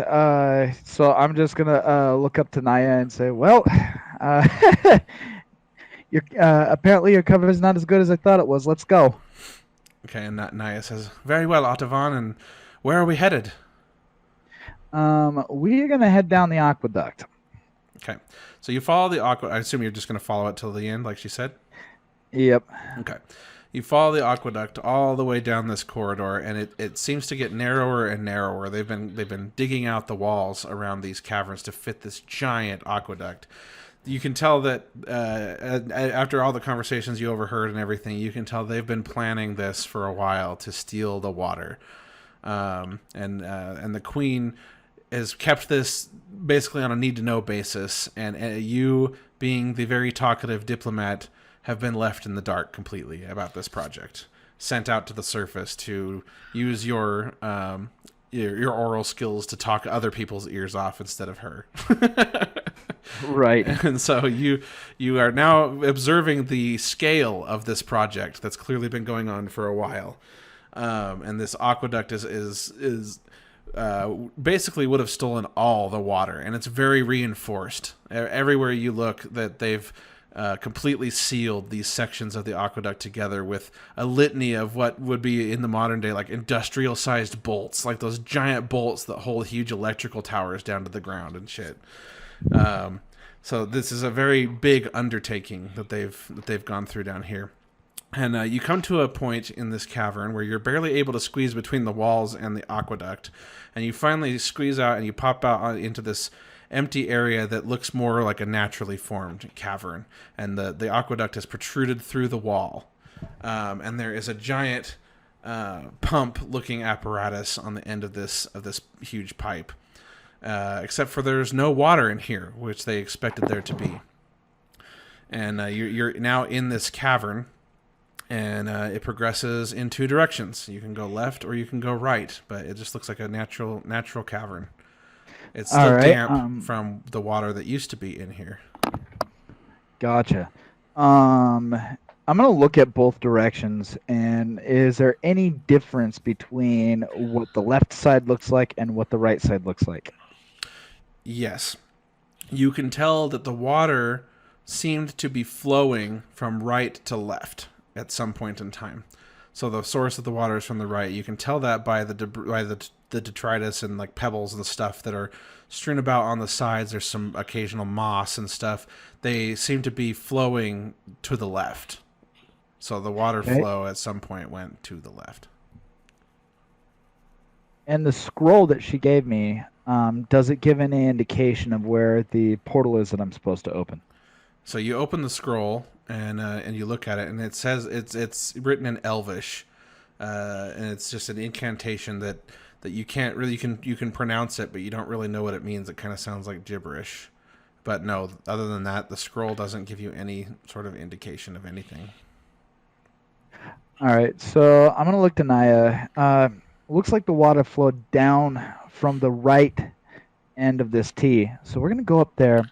so I'm just gonna look up to Naya and say, "Well, apparently your cover is not as good as I thought it was. Let's go." Okay, and Naya says, "Very well, Audavon. And where are we headed?" We are gonna head down the aqueduct. Okay, so you follow the aqueduct. I assume you're just gonna follow it till the end, like she said. Yep. Okay. You follow the aqueduct all the way down this corridor, and it seems to get narrower and narrower. They've been digging out the walls around these caverns to fit this giant aqueduct. You can tell that after all the conversations you overheard and everything, you can tell they've been planning this for a while to steal the water, and the queen has kept this basically on a need-to-know basis, and you, being the very talkative diplomat, have been left in the dark completely about this project. Sent out to the surface to use your oral skills to talk other people's ears off instead of her. Right. And so you are now observing the scale of this project that's clearly been going on for a while. And this aqueduct is basically would have stolen all the water, and it's very reinforced. Everywhere you look, that they've completely sealed these sections of the aqueduct together with a litany of what would be in the modern day like industrial-sized bolts, like those giant bolts that hold huge electrical towers down to the ground and shit. So this is a very big undertaking that they've gone through down here. And you come to a point in this cavern where you're barely able to squeeze between the walls and the aqueduct. And you finally squeeze out and you pop out into this empty area that looks more like a naturally formed cavern. And the aqueduct is protruded through the wall. And there is a giant pump-looking apparatus on the end of this huge pipe. Except for there's no water in here, which they expected there to be. And you're now in this cavern. And it progresses in two directions. You can go left or you can go right, but it just looks like a natural cavern. It's still damp from the water that used to be in here. Gotcha. I'm gonna look at both directions, and is there any difference between what the left side looks like and what the right side looks like? Yes. You can tell that the water seemed to be flowing from right to left at some point in time. So the source of the water is from the right. You can tell that by the detritus and like pebbles and stuff that are strewn about on the sides. There's some occasional moss and stuff. They seem to be flowing to the left. So the water flow at some point went to the left. And the scroll that she gave me, does it give any indication of where the portal is that I'm supposed to open? So you open the scroll and you look at it, and it says it's written in Elvish, and it's just an incantation that you can't really you can pronounce it, but you don't really know what it means. It kind of sounds like gibberish, but no. Other than that, the scroll doesn't give you any sort of indication of anything. All right, so I'm gonna look to Naya. Looks like the water flowed down from the right end of this T, so we're gonna go up there,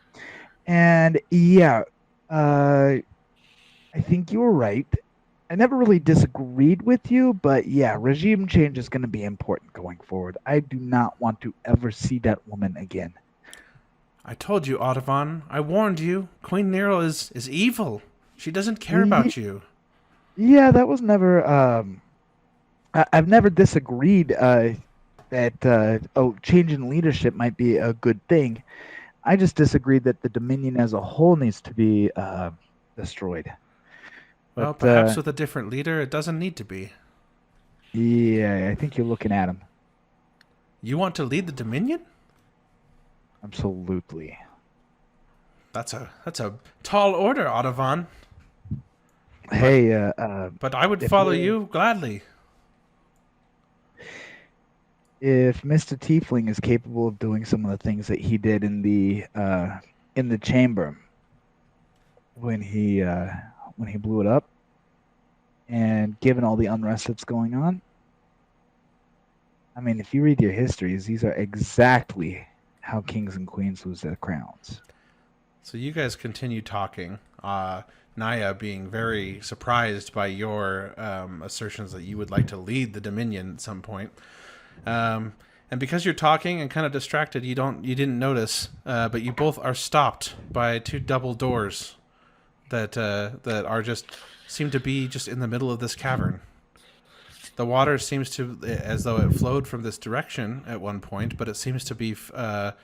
and yeah. I think you were right. I never really disagreed with you, but yeah, regime change is going to be important going forward. I do not want to ever see that woman again. I told you, Audubon. I warned you. Queen Nero is evil. She doesn't care about you. Yeah, that was never... I've never disagreed that change in leadership might be a good thing. I just disagreed that the Dominion as a whole needs to be destroyed. But, well, perhaps with a different leader, it doesn't need to be. Yeah, I think you're looking at him. You want to lead the Dominion? Absolutely. That's a tall order, Audubon. Hey, but I would follow you gladly. If Mr. Tiefling is capable of doing some of the things that he did in the chamber when he blew it up, and given all the unrest that's going on, I mean, if you read your histories, these are exactly how kings and queens lose their crowns. So you guys continue talking. Naya being very surprised by your assertions that you would like to lead the Dominion at some point. And because you're talking and kind of distracted, you didn't notice, but you both are stopped by two double doors that seem to be just in the middle of this cavern. The water seems to, as though it flowed from this direction at one point, but it seems to be kind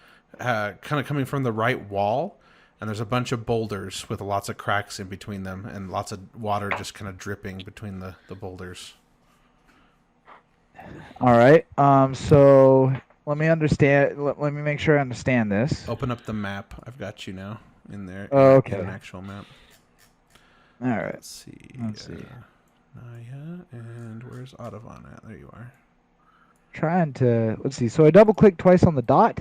of coming from the right wall. And there's a bunch of boulders with lots of cracks in between them, and lots of water just kind of dripping between the boulders. All right. So let me understand. Let me make sure I understand this. Open up the map. I've got you now in there. Oh, okay. An actual map. All right. Let's see. Naya, and where's Audubon at? There you are. Trying to, let's see. So I double click twice on the dot.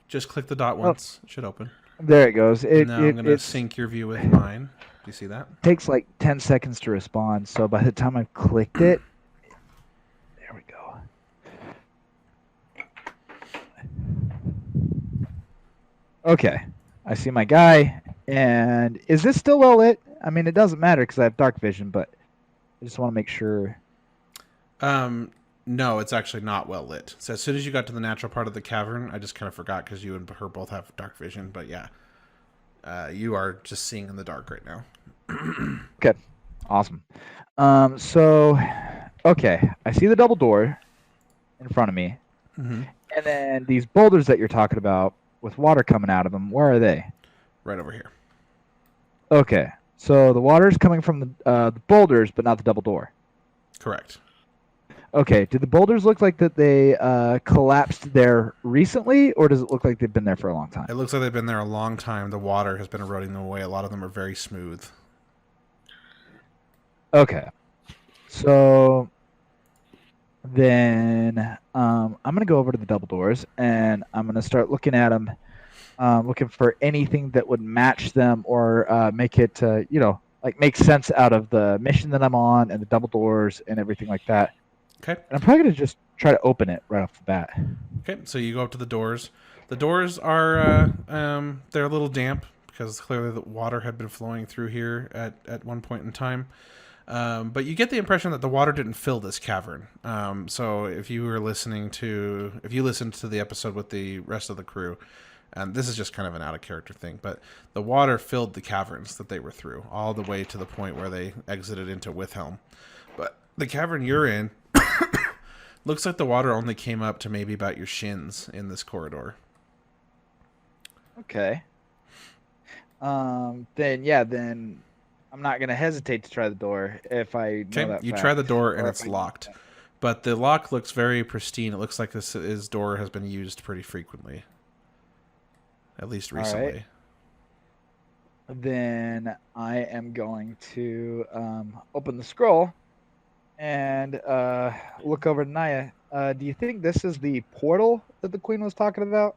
Just click the dot once. It should open. There it goes. Now I'm going to sync your view with mine. Do you see that? It takes like 10 seconds to respond. So by the time I've clicked it, there we go. Okay. I see my guy. And is this still well lit? I mean, it doesn't matter because I have dark vision, but I just want to make sure. No, it's actually not well lit. So as soon as you got to the natural part of the cavern, I just kind of forgot because you and her both have dark vision. But yeah, you are just seeing in the dark right now. Okay, awesome. So, okay, I see the double door in front of me. Mm-hmm. And then these boulders that you're talking about with water coming out of them, where are they? right over here. Okay. So the water's coming from the boulders, but not the double door. Correct. Okay. Do the boulders look like that they collapsed there recently, or does it look like they've been there for a long time? It looks like they've been there a long time. The water has been eroding them away. A lot of them are very smooth. Okay. So then I'm going to go over to the double doors, and I'm going to start looking at them, looking for anything that would match them or make it, like make sense out of the mission that I'm on and the double doors and everything like that. Okay. And I'm probably going to just try to open it right off the bat. Okay, so you go up to the doors. The doors are they're a little damp because clearly the water had been flowing through here at one point in time. But you get the impression that the water didn't fill this cavern. So if you listened to the episode with the rest of the crew, and this is just kind of an out of character thing, but the water filled the caverns that they were through all the way to the point where they exited into Withelm. But the cavern you're in looks like the water only came up to maybe about your shins in this corridor. Okay. Then I'm not gonna hesitate to try the door if I know that You fact. try the door and Or it's if I- locked, but the lock looks very pristine. It looks like this door has been used pretty frequently, at least recently. Right. Then I am going to open the scroll and look over to Naya. Do you think this is the portal that the queen was talking about?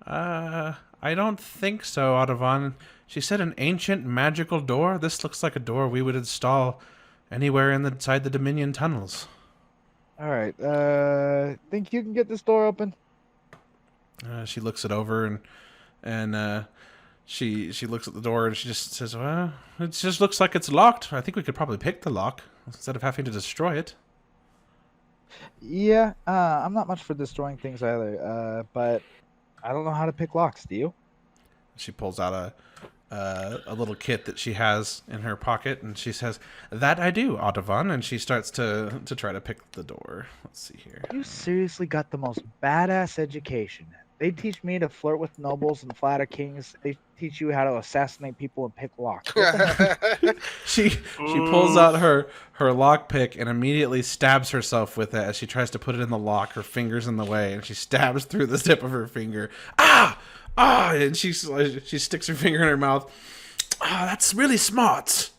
I don't think so, Audubon. She said an ancient magical door. This looks like a door we would install anywhere inside the Dominion tunnels. All right. Think you can get this door open? She looks it over and she looks at the door and she just says, "Well, it just looks like it's locked. I think we could probably pick the lock instead of having to destroy it." Yeah. I'm not much for destroying things either. But I don't know how to pick locks. Do you? She pulls out a little kit that she has in her pocket, and she says, "That I do, Audubon." And she starts to try to pick the door. Let's see here. You seriously got the most badass education. They teach me to flirt with nobles and flatter kings. They teach you how to assassinate people and pick locks. What the heck? She pulls out her lock pick and immediately stabs herself with it as she tries to put it in the lock. Her finger's in the way, and she stabs through the tip of her finger. Ah! And she sticks her finger in her mouth. Ah, that's really smart.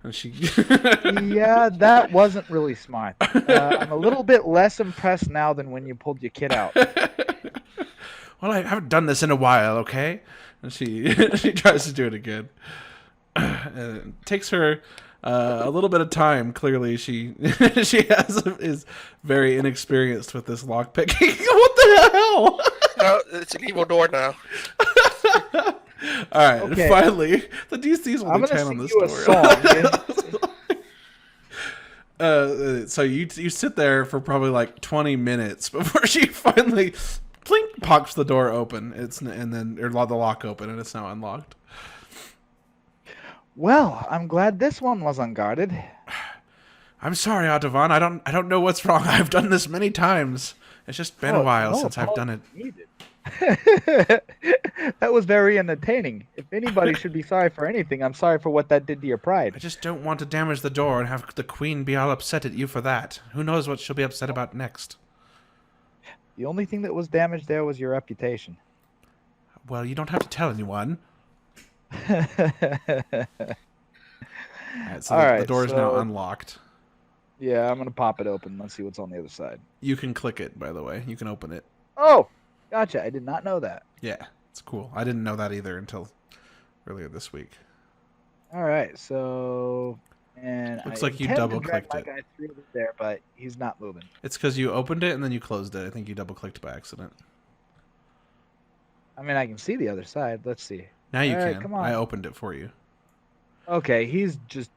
And she Yeah, that wasn't really smart. I'm a little bit less impressed now than when you pulled your kid out. Well, I haven't done this in a while, okay? And she tries to do it again. And it takes her a little bit of time. Clearly, she is very inexperienced with this lock picking. What the hell? No, it's an evil door now. All right, Okay. Finally, the DC is I'm only gonna 10 on sing this you a door. song. So you sit there for probably like 20 minutes before she finally plink pops the door open. The lock open, and it's now unlocked. Well, I'm glad this one was unguarded. I'm sorry, Audubon. I don't know what's wrong. I've done this many times. It's just been a while no since I've done it. apologies needed. That was very entertaining. If anybody should be sorry for anything, I'm sorry for what that did to your I pride. just don't want to damage the door and have the queen be all upset at you for that. Who knows what she'll be upset about next? The only thing that was damaged there was your reputation. Well, you don't have to tell anyone. All Alright, so All the right, door is now so- unlocked. Yeah, I'm gonna pop it open. Let's see what's on the other side. You can click it, by the way. You can open it. Oh, gotcha. I did not know that. Yeah, it's cool. I didn't know that either until earlier this week. All right, so and Looks I like you intend to double-clicked drag it. my guy through there, but he's not moving. It's because you opened it and then you closed it. I think you double-clicked by accident. I mean, I can see the other side. Let's see. Now you All right, can. come on. I opened it for you. Okay, he's just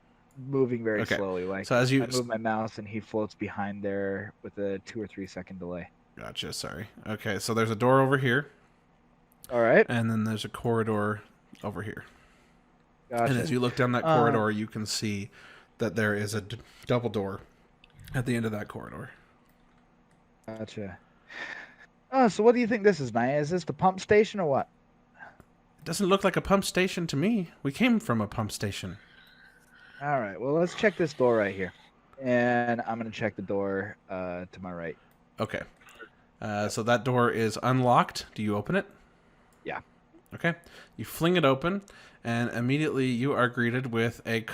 moving very Okay, slowly. Like so as you- I move my mouse and he floats behind there with a 2 or 3 second delay. Gotcha, sorry. Okay, so there's a door over here, All right, and then there's a corridor over here. gotcha. And as you look down that corridor, you can see that there is a double door at the end of that corridor. Gotcha. Oh, so what do you think this is, Naya? Is this the pump station or what? doesn't look like a pump station to me. We came from a pump station. All right. Well, let's check this door right here, and I'm gonna check the door to my right. Okay. So that door is unlocked. Do you open it? Yeah. Okay. You fling it open, and immediately you are greeted with a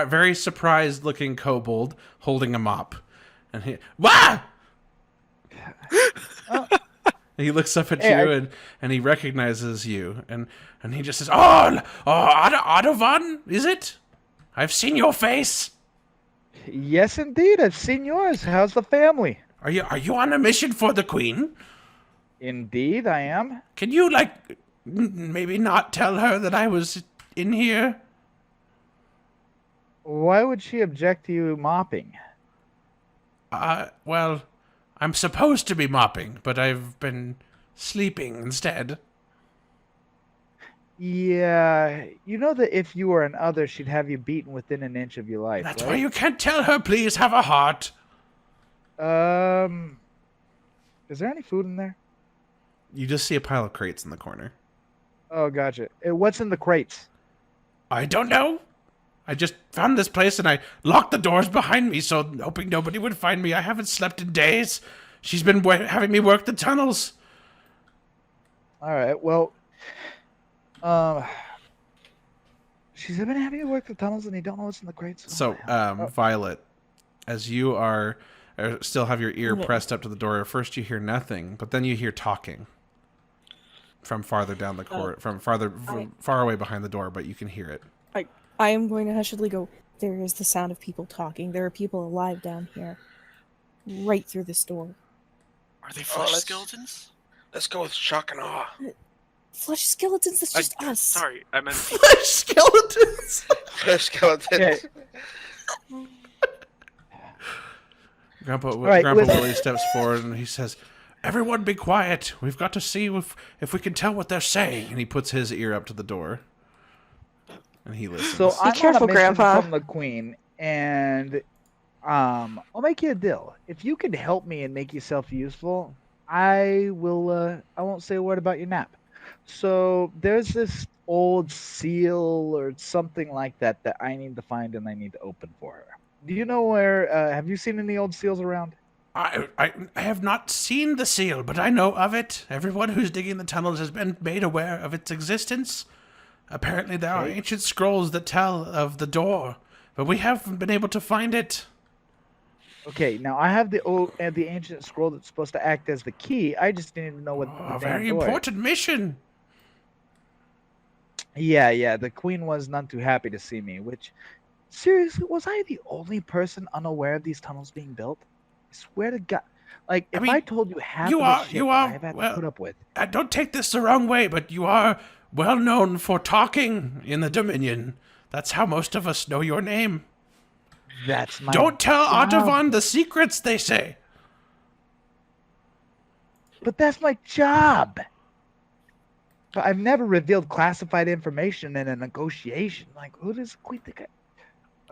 very surprised-looking kobold holding a mop. And he, wah! He looks up at you and he recognizes you, and he just says, "Oh, Adovan, is it? I've seen your face." Yes, indeed. I've seen yours. How's the family? Are you on a mission for the Queen? Indeed, I am. Can you, maybe not tell her that I was in here? Why would she object to you mopping? Well, I'm supposed to be mopping, but I've been sleeping instead. Yeah, you know that if you were an other, she'd have you beaten within an inch of your life. That's right? why you can't tell her, please have a heart. Is there any food in there? You just see a pile of crates in the corner. Oh, gotcha. What's in the crates? I don't know. I just found this place and I locked the doors behind me, so hoping nobody would find me. I haven't slept in days. She's been having me work the tunnels. All right. Well, she's been having you work the tunnels, and you don't know what's in the crates. So, Violet, as you are still have your ear pressed up to the door, at first you hear nothing, but then you hear talking from farther down the corridor, from far away behind the door, but you can hear it. I am going to hushedly go, there is the sound of people talking. There are people alive down here. Right through this door. Are they flesh skeletons? Let's go with shock and awe. Flesh skeletons, that's just us. Sorry, I meant... Flesh skeletons! Flesh skeletons. Okay. Grandpa right, Willie steps forward and he says, "Everyone be quiet. We've got to see if we can tell what they're saying." And he puts his ear up to the door. And he listens. So I'm careful, on a mission Grandpa. from the Queen, and I'll make you a deal. If you can help me and make yourself useful, I will. I won't say a word about your nap. So there's this old seal or something like that that I need to find and I need to open for her. Do you know where? Have you seen any old seals around? I have not seen the seal, but I know of it. Everyone who's digging the tunnels has been made aware of its existence. Apparently there are ancient scrolls that tell of the door, but we haven't been able to find it. Okay, now I have the ancient scroll that's supposed to act as the key. I just didn't know what. A very important mission. Yeah. The Queen was none too happy to see me. Which, seriously, was I the only person unaware of these tunnels being built? I swear to God. Like, if I told you half of the shit I've had to put up with. Don't take this the wrong way, but you are well known for talking in the Dominion. That's how most of us know your name. That's my Don't tell job. Audavon the secrets, they say. But that's my job. But I've never revealed classified information in a negotiation. Like, who does the Queen think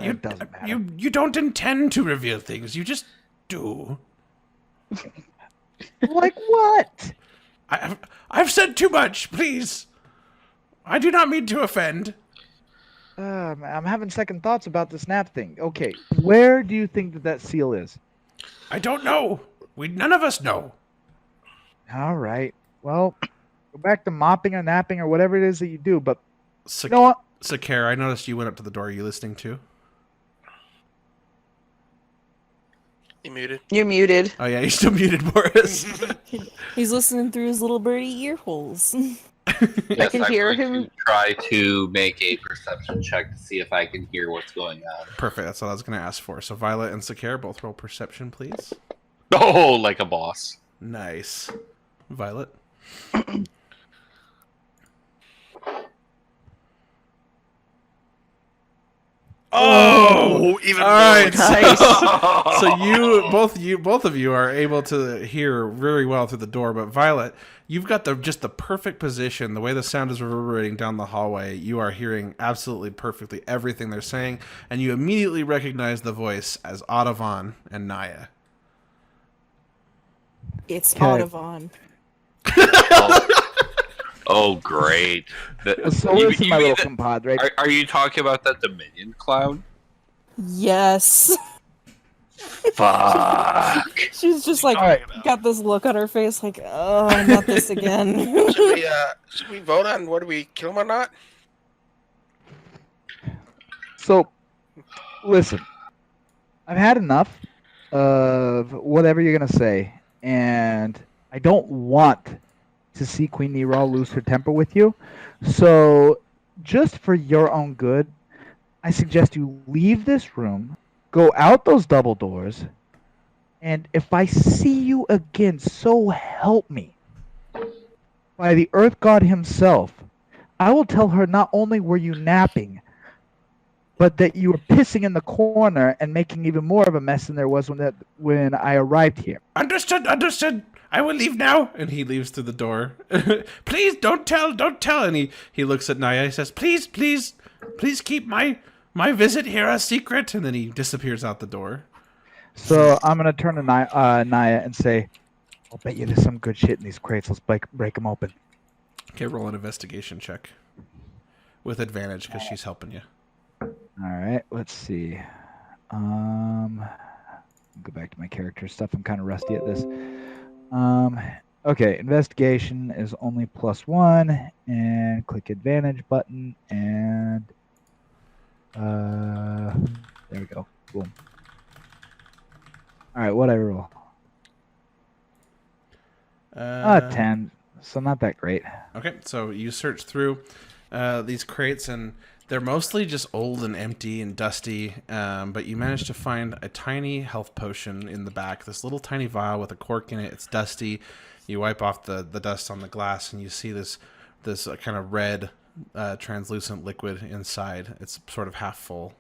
it doesn't matter. You don't intend to reveal things. You just do. Like what? I've said too much, please. I do not mean to offend. I'm having second thoughts about the snap thing. Okay, where do you think that seal is? I don't know. None of us know. All right. Well, go back to mopping or napping or whatever it is that you do. But you know what? Sakara, I noticed you went up to the door. Are you listening too? You muted. You're muted. Oh yeah, you're still muted, Boris. He's listening through his little birdie ear holes. Yes, can I'm hear going him. to try to make a perception check to see if I can hear what's going on. Perfect. That's what I was going to ask for. So Violet and Sakara, both roll perception, please. Oh, like a boss. Nice. Violet. Oh, even all more. right. Nice. So both of you are able to hear very well through the door. But Violet, you've got just the perfect position. The way the sound is reverberating down the hallway, you are hearing absolutely perfectly everything they're saying, and you immediately recognize the voice as Audavon and Naya. It's Okay. Audavon. Oh, great. So listen, my little compadre. Are you talking about that Dominion clown? Yes. Fuck. She's just like got this look on her face, like, oh, not this again. Should we vote on whether we kill him or not? So, listen, I've had enough of whatever you're gonna say, and I don't want to see Queen Nero lose her temper with you. So, just for your own good, I suggest you leave this room, go out those double doors, and if I see you again, so help me, by the Earth God himself, I will tell her not only were you napping, but that you were pissing in the corner and making even more of a mess than there was when I arrived here. Understood, understood. I will leave now. And he leaves through the door. Please, don't tell. And he looks at Naya. He says, please keep my visit here a secret. And then he disappears out the door. So I'm going to turn to Naya and say, I'll bet you there's some good shit in these crates. Let's break them open. Okay, roll an investigation check. With advantage, because she's helping you. All right, let's see. Go back to my character stuff. I'm kind of rusty at this. Okay, investigation is only +1, and click advantage button, and there we go. Boom. All right, what I roll? 10. So not that great. Okay, so you search through these crates, and they're mostly just old and empty and dusty, but you manage to find a tiny health potion in the back. This little tiny vial with a cork in it. It's dusty. You wipe off the dust on the glass, and you see this kind of red, translucent liquid inside. It's sort of half full.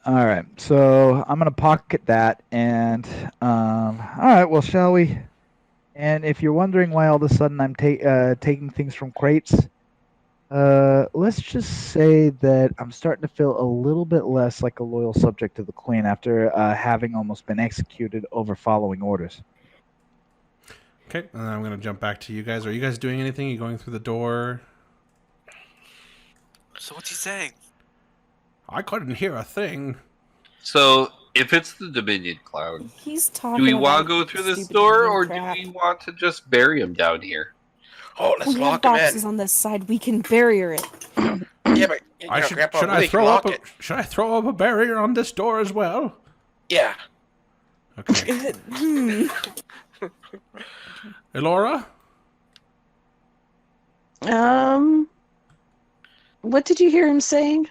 All right, so I'm going to pocket that, and all right, well, shall we? And if you're wondering why all of a sudden I'm taking things from crates, let's just say that I'm starting to feel a little bit less like a loyal subject to the Queen after having almost been executed over following orders. Okay, and then I'm going to jump back to you guys. Are you guys doing anything? Are you going through the door? So what's he saying? I couldn't hear a thing. So, if it's the Dominion clown, He's talking. do we want to go through this door, or crap. do we want to just bury him down here? Oh, let's We have lock him boxes in. on this side. We can barrier it. Yeah, but Grandpa, should I Willie can throw lock up it. should I throw up a barrier on this door as well? Yeah. Okay. Elora? What did you hear him saying?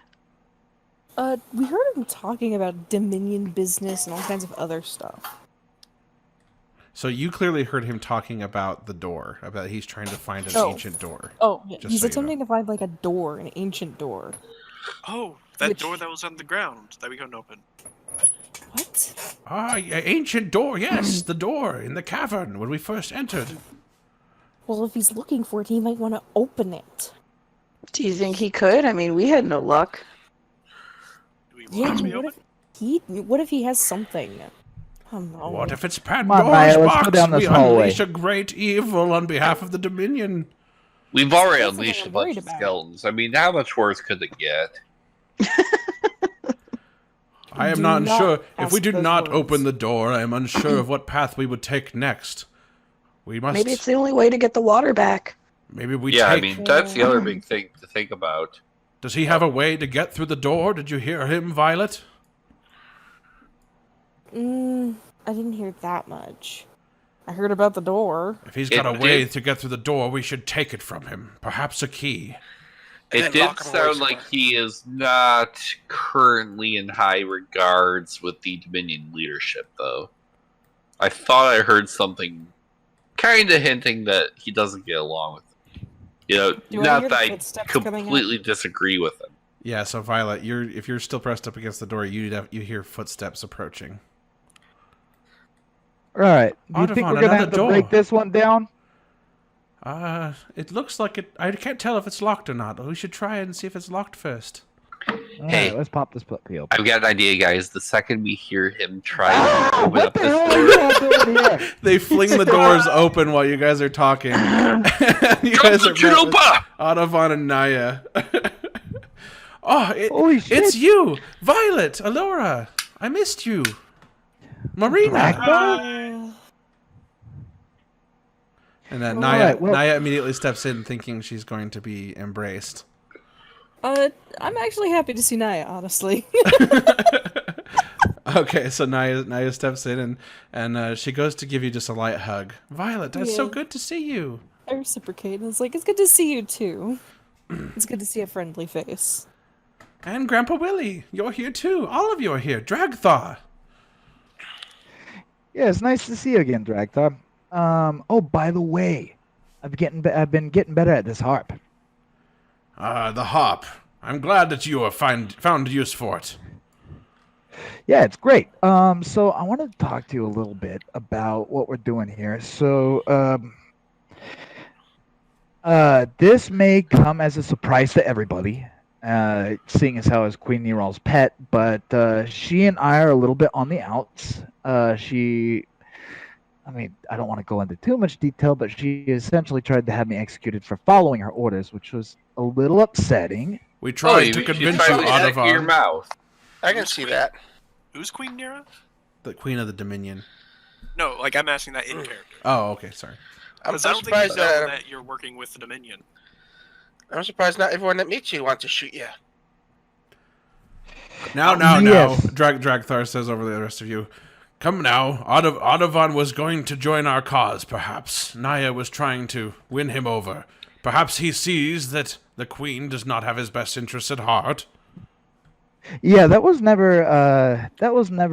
We heard him talking about Dominion business and all kinds of other stuff. So you clearly heard him talking about the door, about he's trying to find an ancient door. Oh, yeah. Just He's so you attempting to find like a door, an ancient door. Oh, that Which- door that was on the ground that we couldn't open. What? Ah, ancient door, yes, the door in the cavern when we first entered. Well, if he's looking for it, he might want to open it. Do you think he could? I mean, we had no luck. Do we Yeah, want it to be what open? what if he has something? Oh no. What if it's on, Pandora's Maya, let's box? go down this We hallway. unleash a great evil on behalf of the Dominion. We've already That's something unleashed I'm a bunch worried of about. skeletons. I mean, how much worse could it get? I am Do not not sure. If we ask do those not words. open the door, I am unsure of what path we would take next. We must. Maybe it's the only way to get the water back. Maybe we Yeah, I take. mean, that's the other big thing to think about. Does he have a way to get through the door? Did you hear him, Violet? I didn't hear that much. I heard about the door. If he's got a It way did- to get through the door, we should take it from him. Perhaps a key. And It then did lock him away sound somewhere. like he is not currently in high regards with the Dominion leadership, though. I thought I heard something kind of hinting that he doesn't get along with them. You know, Do I not hear that the I footsteps coming up? completely disagree with him. Yeah. So Violet, if you're still pressed up against the door, you hear footsteps approaching. All right. Do you Audubon, think we're gonna another have to door. break this one down? It looks like it. I can't tell if it's locked or not. We should try and see if it's locked first. All Hey. right, let's pop this puppy open. I've got an idea, guys. The second we hear him try to Ah, open what up the this hell are door, you all doing here? They fling the doors open while you guys are talking. You drop guys the are met with chalupa! Audubon and Naya. Holy shit! It's you, Violet, Alora. I missed you, Marina. Blackbird? And then All Naya, right, well- Naya immediately steps in, thinking she's going to be embraced. I'm actually happy to see Naya, honestly. Okay, so Naya steps in and she goes to give you just a light hug. Violet, that's so Yeah. good to see you. I reciprocate, and it's like, it's good to see you too. It's good to see a friendly face. And Grandpa Willie, you're here too. All of you are here. Dragthaw. Yeah, it's nice to see you again, Dragtop. Oh, by the way, I've been getting better at this harp. The hop. I'm glad that you have found use for it. Yeah, it's great. So I wanted to talk to you a little bit about what we're doing here. So, this may come as a surprise to everybody, seeing as how it's Queen Neral's pet, but she and I are a little bit on the outs. I mean, I don't want to go into too much detail, but she essentially tried to have me executed for following her orders, which was a little upsetting. We tried to you convince tried you, to hack your Audubon, mouth. I can see that. Who's Queen Nera? the Queen of the Dominion. No, like I'm asking that in character. Oh, okay, sorry. I'm Because I don't think surprised you know that that you're working with the Dominion. I'm surprised not everyone that meets you wants to shoot you. Now, Yes. Dragthar says over the rest of you. Come now, Audubon was going to join our cause, perhaps. Naya was trying to win him over. Perhaps he sees that the Queen does not have his best interests at heart. Yeah, that was never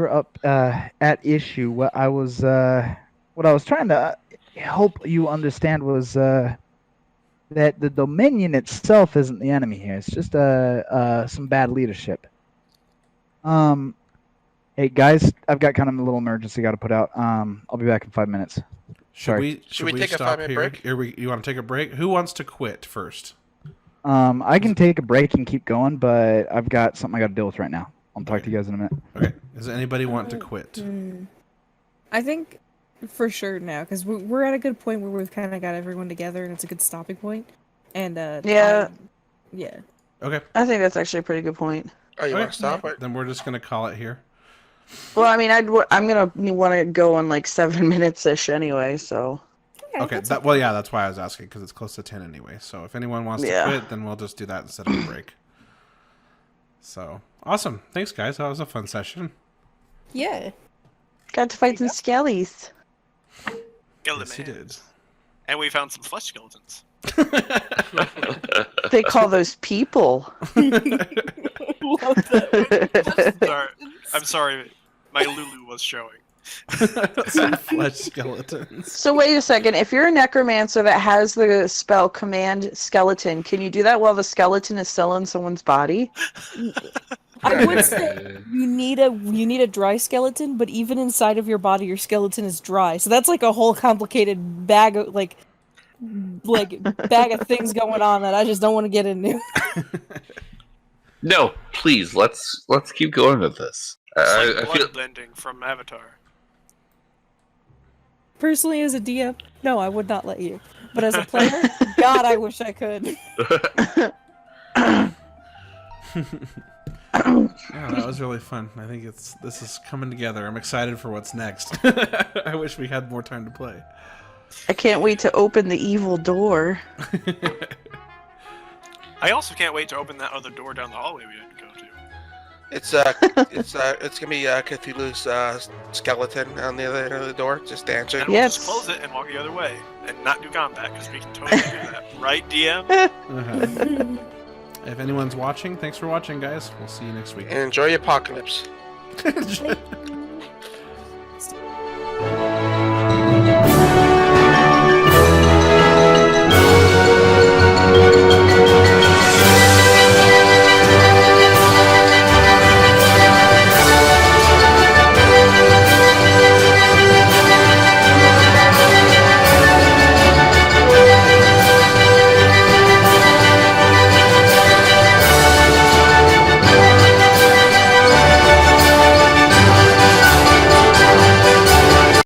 up at issue. What I was trying to help you understand was that the Dominion itself isn't the enemy here. It's just some bad leadership. Hey guys, I've got kind of a little emergency got to put out. I'll be back in 5 minutes. Should we take a stop 5-minute here? break? You want to take a break? Who wants to quit first? I can take a break and keep going, but I've got something I got to deal with right now. I'll talk to you guys in a minute. Okay. Does anybody want to quit? I think for sure now, because we're at a good point where we've kind of got everyone together, and it's a good stopping point. And Yeah. yeah. Okay. I think that's actually a pretty good point. Oh, you Okay. want to stop it? Then we're just gonna call it here. Well, I mean, I'm gonna want to go on like 7 minutes ish anyway. So Okay. that's Well, yeah, that's why I was asking because it's close to 10 anyway. So if anyone wants to Yeah. quit, then we'll just do that instead of a break. So awesome! Thanks, guys. That was a fun session. Yeah. got to fight some skellies. Yes, you did. And we found some flesh skeletons. They call those people. Love that. Sorry. I'm sorry. My Lulu was showing. Some flesh skeletons. So wait a second. If you're a necromancer that has the spell Command Skeleton, can you do that while the skeleton is still in someone's body? I would say you need a dry skeleton, but even inside of your body, your skeleton is dry. So that's like a whole complicated bag of bag of things going on that I just don't want to get into. No, please, let's keep going with this. It's like I feel bloodbending from Avatar. Personally, as a DM, no, I would not let you. But as a player, God, I wish I could. Yeah, that was really fun. I think this is coming together. I'm excited for what's next. I wish we had more time to play. I can't wait to open the evil door. I also can't wait to open that other door down the hallway we didn't go to. It's gonna be Cthulhu's skeleton on the other end of the door, just dancing. And we'll Yes. just close it and walk the other way. And not do combat, because we can totally do that. Right, DM? Uh-huh. If anyone's watching, thanks for watching, guys. We'll see you next week. And enjoy your apocalypse. Like,